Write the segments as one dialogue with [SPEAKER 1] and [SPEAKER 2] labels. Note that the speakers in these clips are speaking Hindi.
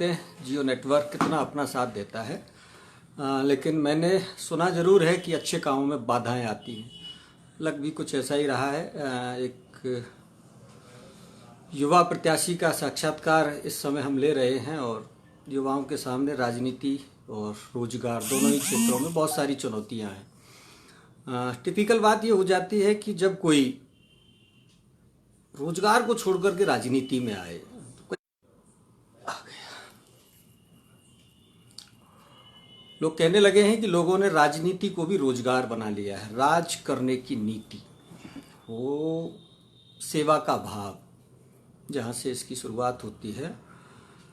[SPEAKER 1] देखते हैं जियो नेटवर्क कितना अपना साथ देता है। लेकिन मैंने सुना ज़रूर है कि अच्छे कामों में बाधाएं आती हैं। लग भी कुछ ऐसा ही रहा है। एक युवा प्रत्याशी का साक्षात्कार इस समय हम ले रहे हैं और युवाओं के सामने राजनीति और रोजगार दोनों ही क्षेत्रों में बहुत सारी चुनौतियां हैं। टिपिकल बात ये हो जाती है कि जब कोई रोजगार को छोड़कर के राजनीति में आए तो लोग कहने लगे हैं कि लोगों ने राजनीति को भी रोजगार बना लिया है। राज करने की नीति, वो सेवा का भाव, जहाँ से इसकी शुरुआत होती है।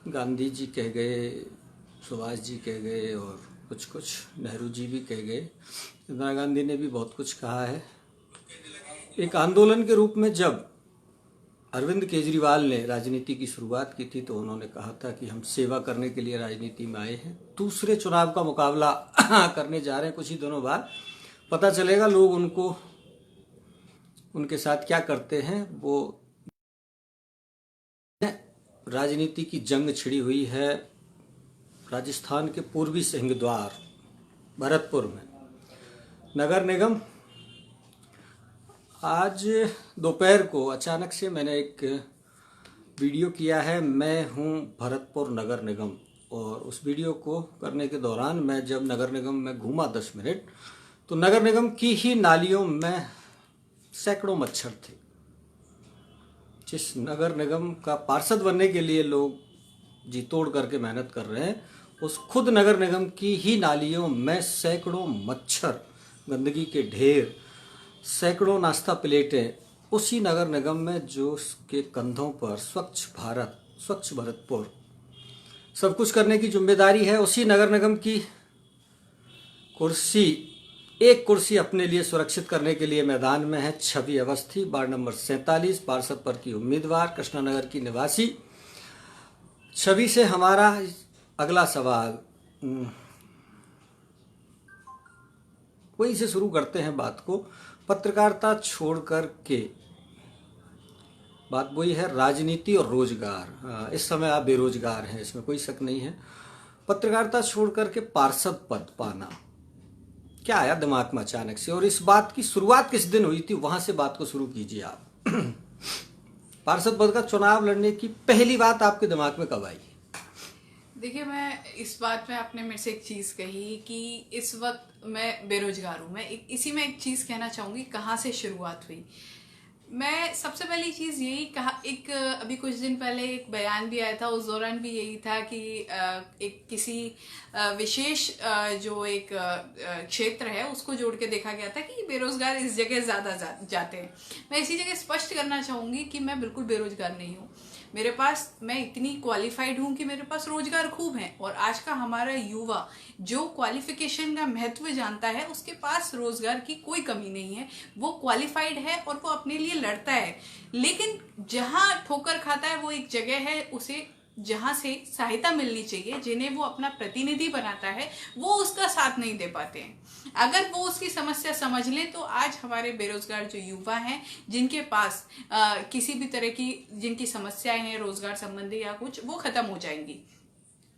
[SPEAKER 1] गांधी जी कह गए, सुभाष जी कह गए और कुछ नेहरू जी भी कह गए। इंदिरा गांधी ने भी बहुत कुछ कहा है। एक आंदोलन के रूप में जब अरविंद केजरीवाल ने राजनीति की शुरुआत की थी तो उन्होंने कहा था कि हम सेवा करने के लिए राजनीति में आए हैं। दूसरे चुनाव का मुकाबला करने जा रहे हैं। कुछ ही दिनों बाद पता चलेगा लोग उनके साथ क्या करते हैं। वो राजनीति की जंग छिड़ी हुई है राजस्थान के पूर्वी सिंहद्वार भरतपुर में। नगर निगम, आज दोपहर को अचानक से मैंने एक वीडियो किया है, मैं हूं भरतपुर नगर निगम। और उस वीडियो को करने के दौरान मैं जब नगर निगम में घूमा 10 मिनट तो नगर निगम की ही नालियों में सैकड़ों मच्छर थे। जिस नगर निगम का पार्षद बनने के लिए लोग जी तोड़ करके मेहनत कर रहे हैं, उस खुद नगर निगम की ही नालियों में सैकड़ों मच्छर, गंदगी के ढेर, सैकड़ों नाश्ता प्लेटें उसी नगर निगम में जो उसके कंधों पर स्वच्छ भारत, स्वच्छ भरतपुर सब कुछ करने की जिम्मेदारी है। उसी नगर निगम की कुर्सी, एक कुर्सी अपने लिए सुरक्षित करने के लिए मैदान में है छवि अवस्थी, वार्ड नंबर 47, पार्षद पद की उम्मीदवार, कृष्णानगर की निवासी। छवि से हमारा अगला सवाल, वहीं से शुरू करते हैं बात को। पत्रकारिता छोड़कर के बात वही है, राजनीति और रोजगार। इस समय आप बेरोजगार हैं, इसमें कोई शक नहीं है। पत्रकारिता छोड़कर के पार्षद पद पाना, क्या आया दिमाग में अचानक से? और इस बात की शुरुआत किस दिन हुई थी, वहां से बात को शुरू कीजिए आप। पार्षद पद का चुनाव लड़ने की पहली बात आपके दिमाग में कब आई?
[SPEAKER 2] देखिए, मैं इस बात में आपने मेरे से एक चीज़ कही कि इस वक्त मैं बेरोजगार हूँ। मैं इसी में एक चीज़ कहना चाहूँगी, कहाँ से शुरुआत हुई। मैं सबसे पहली चीज़ यही कहा, एक अभी कुछ दिन पहले एक बयान भी आया था, उस दौरान भी यही था कि एक किसी विशेष जो एक क्षेत्र है उसको जोड़ के देखा गया था कि बेरोजगार इस जगह ज़्यादा जाते हैं। मैं इसी जगह स्पष्ट करना चाहूँगी कि मैं बिल्कुल बेरोजगार नहीं हूँ। मेरे पास, मैं इतनी क्वालिफाइड हूँ कि मेरे पास रोजगार खूब है। और आज का हमारा युवा जो क्वालिफिकेशन का महत्व जानता है, उसके पास रोजगार की कोई कमी नहीं है। वो क्वालिफाइड है और वो अपने लिए लड़ता है। लेकिन जहाँ ठोकर खाता है वो एक जगह है, उसे जहाँ से सहायता मिलनी चाहिए, जिन्हें वो अपना प्रतिनिधि बनाता है, वो उसका साथ नहीं दे पाते हैं। अगर वो उसकी समस्या समझ लें तो आज हमारे बेरोजगार जो युवा हैं, जिनके पास किसी भी तरह की जिनकी समस्याएं हैं रोजगार संबंधी या कुछ, वो खत्म हो जाएंगी।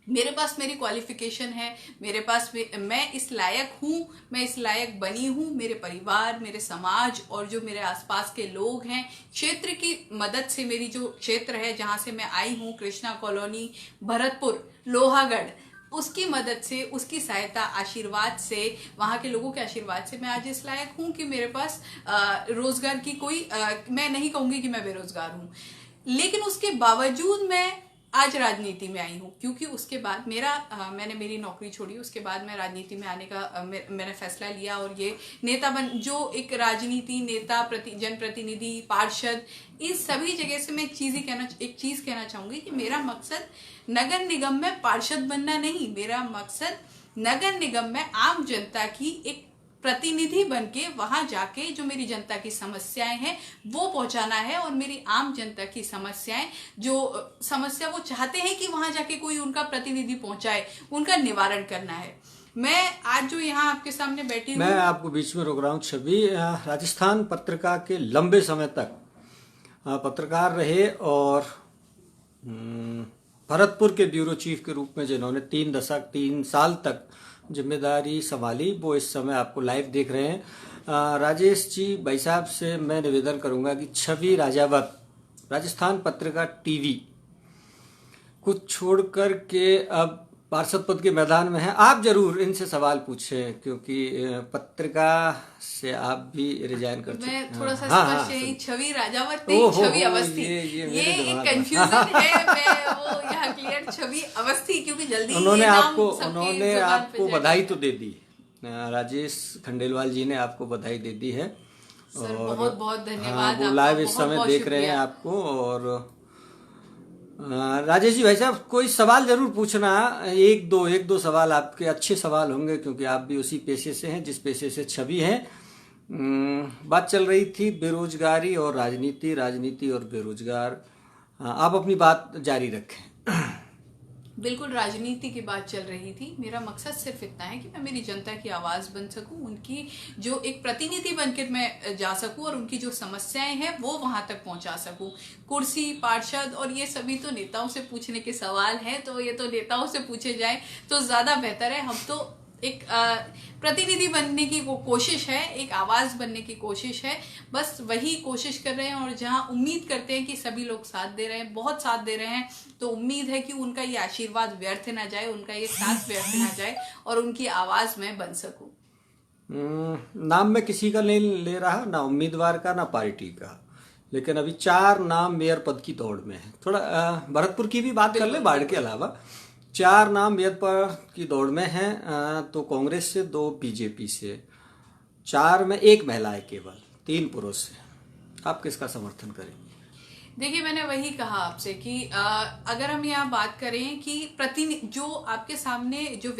[SPEAKER 2] मेरे पास मेरी क्वालिफिकेशन है, मेरे पास मैं इस लायक हूँ, मैं इस लायक बनी हूँ। मेरे परिवार, मेरे समाज और जो मेरे आसपास के लोग हैं, क्षेत्र की मदद से, मेरी जो क्षेत्र है जहाँ से मैं आई हूँ, कृष्णा कॉलोनी, भरतपुर, लोहागढ़, उसकी मदद से, उसकी सहायता, आशीर्वाद से, वहाँ के लोगों के आशीर्वाद से मैं आज इस लायक हूँ कि मेरे पास रोजगार की कोई मैं नहीं कहूँगी कि मैं बेरोजगार हूँ। लेकिन उसके बावजूद मैं आज राजनीति में आई हूँ, क्योंकि उसके बाद मैंने मेरी नौकरी छोड़ी। उसके बाद मैं राजनीति में आने का मैंने फैसला लिया और ये नेता जो एक राजनीति, नेता, जनप्रतिनिधि, पार्षद, इन सभी जगह से मैं एक चीज कहना चाहूंगी कि मेरा मकसद नगर निगम में पार्षद बनना नहीं, मेरा मकसद नगर निगम में आम जनता की एक प्रतिनिधि बनके वहां जाके जो मेरी जनता की समस्याएं हैं वो पहुंचाना है। और मेरी आम जनता की समस्याएं, जो समस्या वो चाहते हैं कि वहां जाके कोई उनका प्रतिनिधि पहुंचाए, उनका निवारण करना है। मैं आज जो यहाँ आपके सामने बैठी हूँ,
[SPEAKER 1] मैं आपको बीच में रोक रहा हूँ छवि। राजस्थान पत्रिका के लंबे समय तक पत्रकार रहे और भरतपुर के ब्यूरो चीफ के रूप में जिन्होंने 3 साल तक जिम्मेदारी संभाली, वो इस समय आपको लाइव देख रहे हैं। राजेश जी, भाई साहब से मैं निवेदन करूंगा कि छवि राजावत, राजस्थान पत्रिका टीवी कुछ छोड़ कर के अब पार्षद पद के मैदान में हैं। आप जरूर इनसे सवाल पूछें, क्योंकि पत्रिका से आप भी रिजाइन कर चुके हैं।
[SPEAKER 2] मैं थोड़ा सा
[SPEAKER 1] हाँ,
[SPEAKER 2] स्पष्ट है, छवि राजावत नहीं, छवि अवस्थी। ये एक कंफ्यूजन है, मैं वो यहाँ क्लियर, छवि अवस्थी, क्योंकि जल्दी
[SPEAKER 1] उन्होंने आपको बधाई तो दे दी, राजेश खंडेलवाल जी ने आपको बधाई दे दी है।
[SPEAKER 2] सर बहुत बहुत धन्यवाद।
[SPEAKER 1] वो लाइव इस समय देख रहे हैं आपको। और राजेश जी, भाई साहब कोई सवाल जरूर पूछना, एक दो सवाल आपके अच्छे सवाल होंगे, क्योंकि आप भी उसी पेशे से हैं जिस पेशे से छवि है। बात चल रही थी बेरोजगारी और राजनीति और बेरोजगार। आप अपनी बात जारी रखें।
[SPEAKER 2] बिल्कुल, राजनीति की बात चल रही थी। मेरा मकसद सिर्फ इतना है कि मैं मेरी जनता की आवाज बन सकूं, उनकी जो एक प्रतिनिधि बनकर मैं जा सकूं और उनकी जो समस्याएं हैं वो वहां तक पहुंचा सकूं। कुर्सी, पार्षद और ये सभी तो नेताओं से पूछने के सवाल हैं, तो ये तो नेताओं से पूछे जाए तो ज्यादा बेहतर है। हम तो एक प्रतिनिधि बनने की वो कोशिश है, एक आवाज बनने की कोशिश है, बस वही कोशिश कर रहे हैं। और जहां उम्मीद करते हैं कि सभी लोग साथ दे रहे हैं, बहुत साथ दे रहे हैं, तो उम्मीद है कि उनका ये आशीर्वाद व्यर्थ ना जाए, उनका ये साथ व्यर्थ ना जाए और उनकी आवाज में बन सकूं।
[SPEAKER 1] नाम मैं किसी का नहीं ले रहा, ना उम्मीदवार का ना पार्टी का, लेकिन अभी 4 नाम मेयर पद की दौड़ में है। थोड़ा भरतपुर की भी बात कर ले, बाढ़ के अलावा 4 नाम मेयर पद की दौड़ में हैं। तो कांग्रेस से 2 बीजेपी से, 4 में 1 महिला है, केवल 3 पुरुष है। आप किसका समर्थन करेंगे?
[SPEAKER 2] देखिए, मैंने वही कहा आपसे कि अगर हम यहाँ बात करें कि जो आपके सामने जो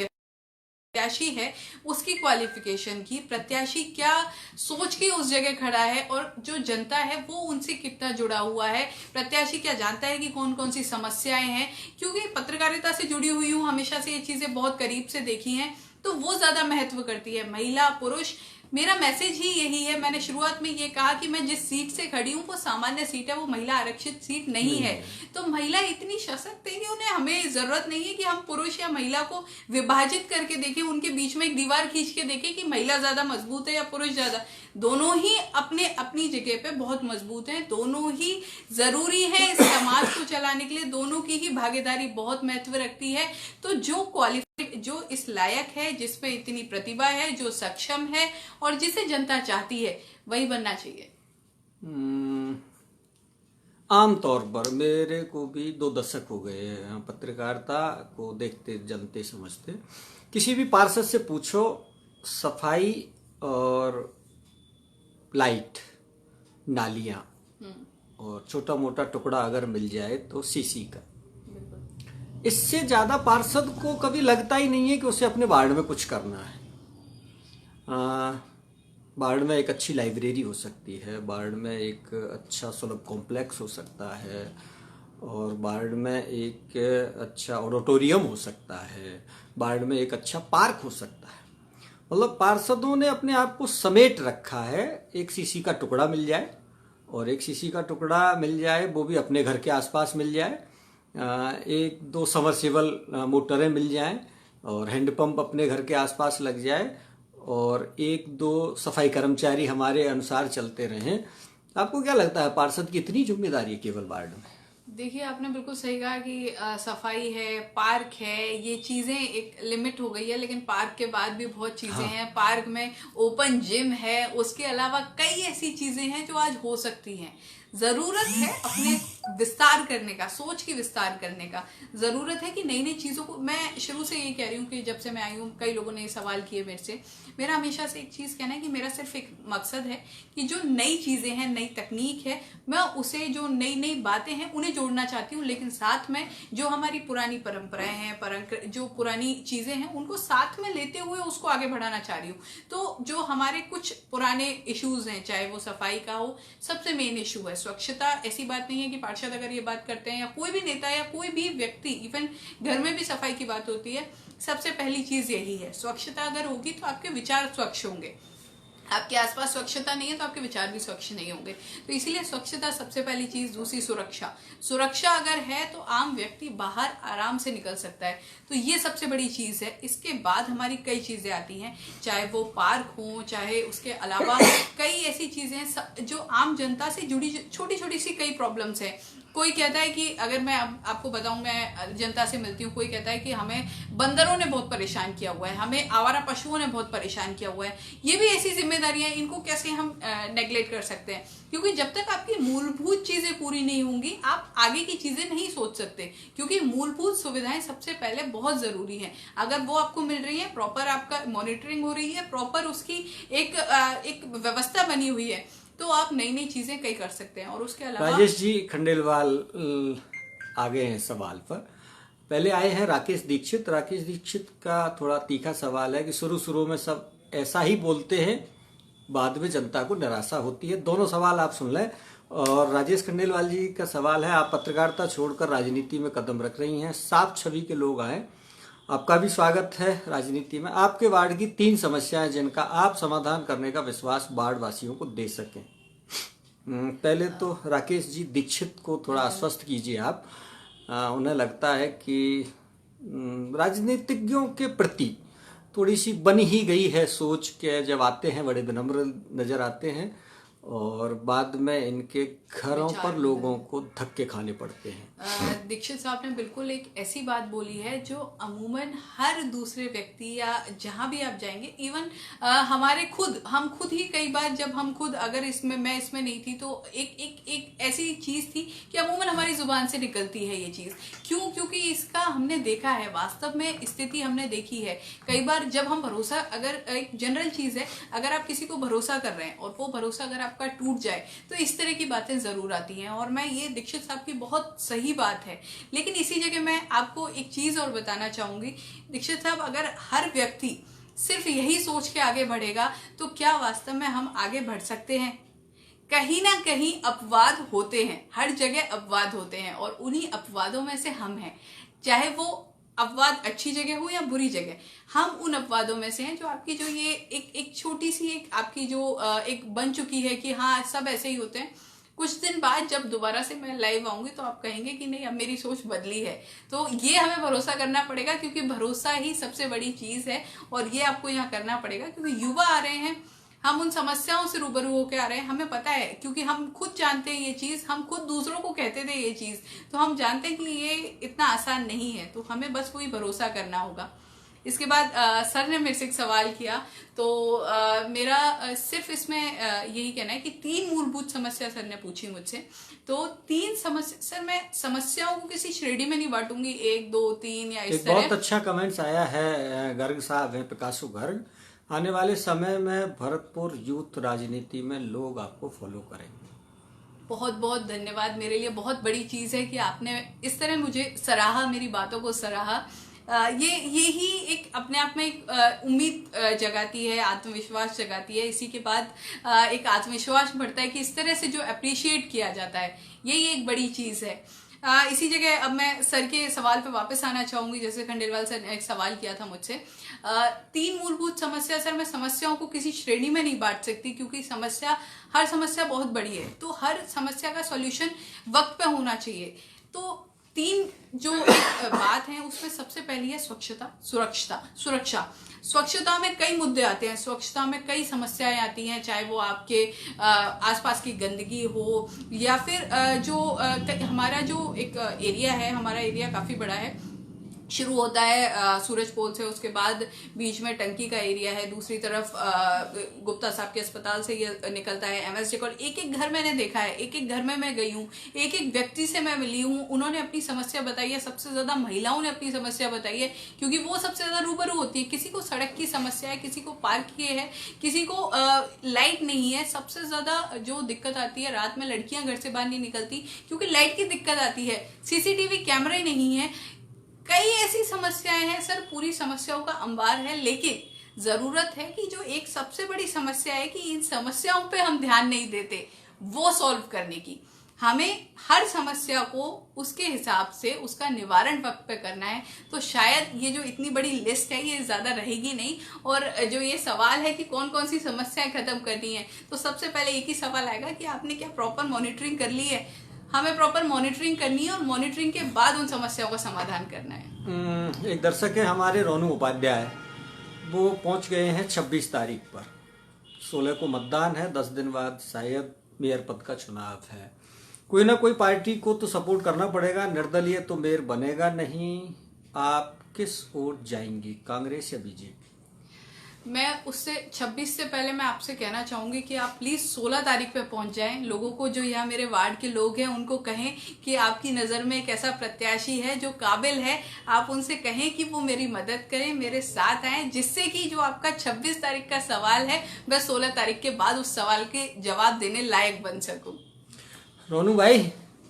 [SPEAKER 2] प्रत्याशी है उसकी क्वालिफिकेशन की, प्रत्याशी क्या सोच के उस जगह खड़ा है और जो जनता है वो उनसे कितना जुड़ा हुआ है, प्रत्याशी क्या जानता है कि कौन कौन सी समस्याएं हैं। क्योंकि पत्रकारिता से जुड़ी हुई हूँ, हमेशा से ये चीजें बहुत करीब से देखी हैं, तो वो ज्यादा महत्व करती है। महिला पुरुष, मेरा मैसेज ही यही है। मैंने शुरुआत में ये कहा कि मैं जिस सीट से खड़ी हूँ वो सामान्य सीट है, वो महिला आरक्षित सीट नहीं है। तो महिला इतनी सशक्त है कि हमें जरूरत नहीं है कि हम पुरुष या महिला को विभाजित करके देखें, उनके बीच में एक दीवार खींच के देखें कि महिला ज्यादा मजबूत है या पुरुष ज्यादा। दोनों ही अपने अपनी जगह पे बहुत मजबूत हैं, दोनों ही जरूरी है इस समाज को चलाने के लिए, दोनों की ही भागीदारी बहुत महत्व रखती है। तो जो इस लायक है, जिस पे इतनी प्रतिभा है, जो सक्षम है और जिसे जनता चाहती है, वही बनना चाहिए।
[SPEAKER 1] आमतौर पर मेरे को भी 2 दशक हो गए हैं पत्रकारिता को देखते, जानते, समझते। किसी भी पार्षद से पूछो, सफाई और लाइट, नालियां और छोटा मोटा टुकड़ा अगर मिल जाए तो सीसी का, इससे ज्यादा पार्षद को कभी लगता ही नहीं है कि उसे अपने वार्ड में कुछ करना है। वार्ड में एक अच्छी लाइब्रेरी हो सकती है, वार्ड में एक अच्छा सुलभ कॉम्प्लेक्स हो सकता है, और वार्ड में एक अच्छा ऑडिटोरियम हो सकता है, वार्ड में एक अच्छा पार्क हो सकता है। मतलब पार्षदों ने अपने आप को समेट रखा है। एक सीसी का टुकड़ा मिल जाए, और एक सीसी का टुकड़ा मिल जाए वो भी अपने घर के आसपास मिल जाए, 1-2 समरसेबल मोटरें मिल जाएं, और हैंडपंप अपने घर के आसपास लग जाए, और 1-2 सफाई कर्मचारी हमारे अनुसार चलते रहें। आपको क्या लगता है, पार्षद की इतनी जिम्मेदारी है केवल वार्ड में?
[SPEAKER 2] देखिए, आपने बिल्कुल सही कहा कि सफाई है, पार्क है, ये चीजें एक लिमिट हो गई है, लेकिन पार्क के बाद भी बहुत चीजें हैं। पार्क में ओपन जिम है, उसके अलावा कई ऐसी चीजें हैं जो आज हो सकती हैं। जरूरत है अपने विस्तार करने का, सोच की विस्तार करने का, जरूरत है कि नई नई चीजों को। मैं शुरू से ये कह रही हूँ कि जब से मैं आई हूँ, कई लोगों ने ये सवाल किए मेरे से। मेरा हमेशा से एक चीज कहना है कि मेरा सिर्फ एक मकसद है कि जो नई चीजें हैं, नई तकनीक है, मैं उसे, जो नई नई बातें हैं उन्हें जोड़ना चाहती हूँ, लेकिन साथ में जो हमारी पुरानी परंपराएं हैं, जो पुरानी चीजें हैं, उनको साथ में लेते हुए उसको आगे बढ़ाना चाह रही हूँ। तो जो हमारे कुछ पुराने इश्यूज हैं, चाहे वो सफाई का हो, सबसे मेन इशू है स्वच्छता। ऐसी बात नहीं है कि पार्षद अगर ये बात करते हैं या कोई भी नेता या कोई भी व्यक्ति, इवन घर में भी सफाई की बात होती है, सबसे पहली चीज यही है, स्वच्छता अगर होगी तो आपके विचार स्वच्छ होंगे। आपके आसपास स्वच्छता नहीं है तो आपके विचार भी स्वच्छ नहीं होंगे। तो इसीलिए स्वच्छता सबसे पहली चीज। दूसरी सुरक्षा। सुरक्षा अगर है तो आम व्यक्ति बाहर आराम से निकल सकता है, तो ये सबसे बड़ी चीज है। इसके बाद हमारी कई चीजें आती हैं, चाहे वो पार्क हो, चाहे उसके अलावा कई ऐसी चीजें हैं जो आम जनता से जुड़ी छोटी छोटी सी कई प्रॉब्लम्स है। कोई कहता है कि अगर मैं आपको बताऊं, मैं जनता से मिलती हूँ, कोई कहता है कि हमें बंदरों ने बहुत परेशान किया हुआ है, हमें आवारा पशुओं ने बहुत परेशान किया हुआ है। ये भी ऐसी जिम्मेदारियां, इनको कैसे हम नेग्लेक्ट कर सकते हैं? क्योंकि जब तक आपकी मूलभूत चीजें पूरी नहीं होंगी आप आगे की चीजें नहीं सोच सकते। क्योंकि मूलभूत सुविधाएं सबसे पहले बहुत जरूरी हैं। अगर वो आपको मिल रही है, प्रॉपर आपका मॉनिटरिंग हो रही है, प्रॉपर उसकी एक व्यवस्था बनी हुई है, तो आप नई नई चीजें कई कर सकते हैं। और उसके अलावा
[SPEAKER 1] राजेश जी खंडेलवाल आगे हैं सवाल पर। पहले आए हैं राकेश दीक्षित। राकेश दीक्षित का थोड़ा तीखा सवाल है कि शुरू में सब ऐसा ही बोलते हैं, बाद में जनता को निराशा होती है। दोनों सवाल आप सुन लें। और राजेश खंडेलवाल जी का सवाल है, आप पत्रकारिता छोड़कर राजनीति में कदम रख रही हैं, साफ छवि के लोग आए, आपका भी स्वागत है राजनीति में। आपके वार्ड की 3 समस्याएं जिनका आप समाधान करने का विश्वास वार्ड वासियों को दे सकें। पहले तो राकेश जी दीक्षित को थोड़ा आश्वस्त कीजिए आप। उन्हें लगता है कि राजनीतिज्ञों के प्रति थोड़ी सी बनी ही गई है सोच के, जब आते हैं बड़े विनम्र नजर आते हैं और बाद में इनके घरों पर लोगों को धक्के खाने पड़ते हैं।
[SPEAKER 2] दीक्षित साहब ने बिल्कुल एक ऐसी बात बोली है जो अमूमन हर दूसरे व्यक्ति या जहां भी आप जाएंगे, इवन हम खुद ही कई बार, जब हम खुद, अगर मैं इसमें नहीं थी तो एक ऐसी चीज थी कि अमूमन हमारी जुबान से निकलती है ये चीज। क्यों? क्योंकि इसका हमने देखा है, वास्तव में स्थिति हमने देखी है। कई बार जब हम भरोसा, अगर एक जनरल चीज है, अगर आप किसी को भरोसा कर रहे हैं और वो भरोसा अगर आपका टूट जाए तो इस तरह की बातें जरूर आती हैं। और मैं ये दीक्षित साहब की बहुत सही बात है, लेकिन इसी जगह मैं आपको एक चीज और बताना चाहूंगी। दीक्षित साहब, अगर हर व्यक्ति सिर्फ यही सोच के आगे बढ़ेगा तो क्या वास्तव में हम आगे बढ़ सकते हैं? कहीं ना कहीं अपवाद होते हैं, हर जगह अपवाद होते हैं, और उन्हीं अपवादों में से हम हैं। चाहे वो अपवाद अच्छी जगह हो या बुरी जगह, हम उन अपवादों में से हैं जो आपकी जो ये एक छोटी सी एक आपकी जो एक बन चुकी है कि हाँ सब ऐसे ही होते हैं। कुछ दिन बाद जब दोबारा से मैं लाइव आऊंगी तो आप कहेंगे कि नहीं, अब मेरी सोच बदली है। तो ये हमें भरोसा करना पड़ेगा, क्योंकि भरोसा ही सबसे बड़ी चीज है। और ये आपको यहाँ करना पड़ेगा, क्योंकि युवा आ रहे हैं, हम उन समस्याओं से रूबरू होकर आ रहे हैं, हमें पता है, क्योंकि हम खुद जानते हैं ये चीज, हम खुद दूसरों को कहते थे ये चीज, तो हम जानते हैं कि ये इतना आसान नहीं है। तो हमें बस वही भरोसा करना होगा। इसके बाद सर ने मेरे से एक सवाल किया, तो मेरा सिर्फ इसमें यही कहना है कि 3 मूलभूत समस्या सर ने पूछी मुझसे। तो 3 समस्या, सर मैं समस्याओं को किसी श्रेणी में नहीं बांटूंगी, 1 2 3 या इस तरह।
[SPEAKER 1] बहुत अच्छा कमेंट्स आया है, गर्ग साहब है, प्रकाशु गर्ग। आने वाले समय में भरतपुर यूथ राजनीति में लोग आपको फॉलो करेंगे।
[SPEAKER 2] बहुत बहुत धन्यवाद। मेरे लिए बहुत बड़ी चीज है कि आपने इस तरह मुझे सराहा, मेरी बातों को सराहा। ये ही एक अपने आप में एक उम्मीद जगाती है, आत्मविश्वास जगाती है। इसी के बाद एक आत्मविश्वास बढ़ता है कि इस तरह से जो अप्रिशिएट किया जाता है, यही एक बड़ी चीज है। इसी जगह अब मैं सर के सवाल पे वापस आना चाहूंगी। जैसे खंडेलवाल सर ने एक सवाल किया था मुझसे, 3 मूलभूत समस्या। सर मैं समस्याओं को किसी श्रेणी में नहीं बांट सकती, क्योंकि हर समस्या बहुत बड़ी है, तो हर समस्या का सॉल्यूशन वक्त पे होना चाहिए। तो 3 जो एक बात है उसमें सबसे पहली है स्वच्छता, सुरक्षा। स्वच्छता में कई मुद्दे आते हैं, स्वच्छता में कई समस्याएं आती हैं, चाहे वो आपके आसपास की गंदगी हो या फिर हमारा जो एक एरिया है, हमारा एरिया काफी बड़ा है, शुरू होता है सूरज पोल से, उसके बाद बीच में टंकी का एरिया है, दूसरी तरफ गुप्ता साहब के अस्पताल से ये निकलता है एमएस डेकोर। एक घर मैंने देखा है, एक घर में मैं गई हूँ, एक व्यक्ति से मैं मिली हूँ, उन्होंने अपनी समस्या बताई है। सबसे ज्यादा महिलाओं ने अपनी समस्या बताई है, क्योंकि वो सबसे ज्यादा रूबरू होती है। किसी को सड़क की समस्या है, किसी को पार्क की है, किसी को लाइट नहीं है। सबसे ज्यादा जो दिक्कत आती है, रात में लड़कियां घर से बाहर नहीं निकलती क्योंकि लाइट की दिक्कत आती है, सीसीटीवी कैमरे नहीं है। कई ऐसी समस्याएं हैं सर, पूरी समस्याओं का अंबार है, लेकिन जरूरत है कि जो एक सबसे बड़ी समस्या है कि इन समस्याओं पे हम ध्यान नहीं देते, वो सॉल्व करने की। हमें हर समस्या को उसके हिसाब से उसका निवारण वक्त पे करना है। तो शायद ये जो इतनी बड़ी लिस्ट है ये ज्यादा रहेगी नहीं। और जो ये सवाल है कि कौन कौन सी समस्याएं खत्म करनी है, तो सबसे पहले एक ही सवाल आएगा कि आपने क्या प्रॉपर मॉनिटरिंग कर ली है। हमें प्रॉपर मॉनिटरिंग करनी है और मॉनिटरिंग के बाद उन समस्याओं का समाधान करना है।
[SPEAKER 1] एक दर्शक है हमारे रोनू उपाध्याय, वो पहुंच गए हैं 26 तारीख पर। 16 को मतदान है, 10 दिन बाद शायद मेयर पद का चुनाव है। कोई ना कोई पार्टी को तो सपोर्ट करना पड़ेगा, निर्दलीय तो मेयर बनेगा नहीं। आप किस ओर जाएंगी, कांग्रेस या बीजेपी?
[SPEAKER 2] मैं उससे 26 से पहले मैं आपसे कहना चाहूंगी कि आप प्लीज 16 तारीख पे पहुंच जाएं। लोगों को, जो यहाँ मेरे वार्ड के लोग हैं, उनको कहें कि आपकी नजर में एक ऐसा प्रत्याशी है जो काबिल है। आप उनसे कहें कि वो मेरी मदद करें, मेरे साथ आए, जिससे कि जो आपका 26 तारीख का सवाल है मैं 16 तारीख के बाद उस सवाल के जवाब देने लायक बन सकूं।
[SPEAKER 1] रोनू भाई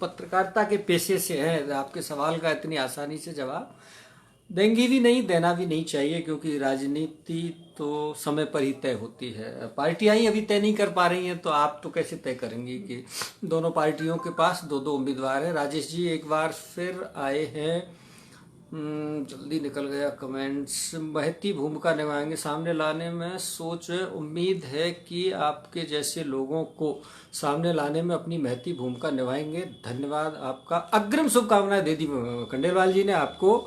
[SPEAKER 1] पत्रकारिता के पेशे से हैं, आपके सवाल का इतनी आसानी से जवाब देंगी भी नहीं, देना भी नहीं चाहिए, क्योंकि राजनीति तो समय पर ही तय होती है। पार्टियां ही अभी तय नहीं कर पा रही हैं, तो आप तो कैसे तय करेंगी कि दोनों पार्टियों के पास दो दो उम्मीदवार हैं। राजेश जी एक बार फिर आए हैं, जल्दी निकल गया कमेंट्स। महती भूमिका निभाएंगे, सामने लाने में सोच, उम्मीद है कि आपके जैसे लोगों को सामने लाने में अपनी महती भूमिका निभाएंगे। धन्यवाद, आपका अग्रिम शुभकामनाएं दे दी खंडेलवाल जी ने आपको।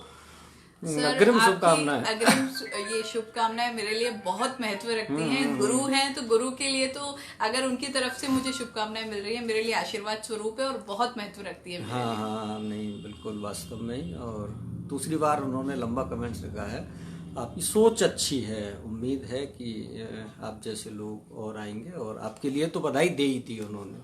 [SPEAKER 1] अग्रिम शुभकामनाएं।
[SPEAKER 2] अग्रिम ये शुभकामनाएं मेरे लिए बहुत महत्व रखती हैं। गुरु हैं तो गुरु के लिए तो अगर उनकी तरफ से मुझे शुभकामनाएं मिल रही है, मेरे लिए आशीर्वाद स्वरूप है और बहुत महत्व रखती है।
[SPEAKER 1] हाँ हाँ, नहीं बिल्कुल वास्तव में ही। और दूसरी बार उन्होंने लंबा कमेंट्स लिखा है, आपकी सोच अच्छी है, उम्मीद है कि आप जैसे लोग और आएंगे, और आपके लिए तो बधाई दे ही थी उन्होंने।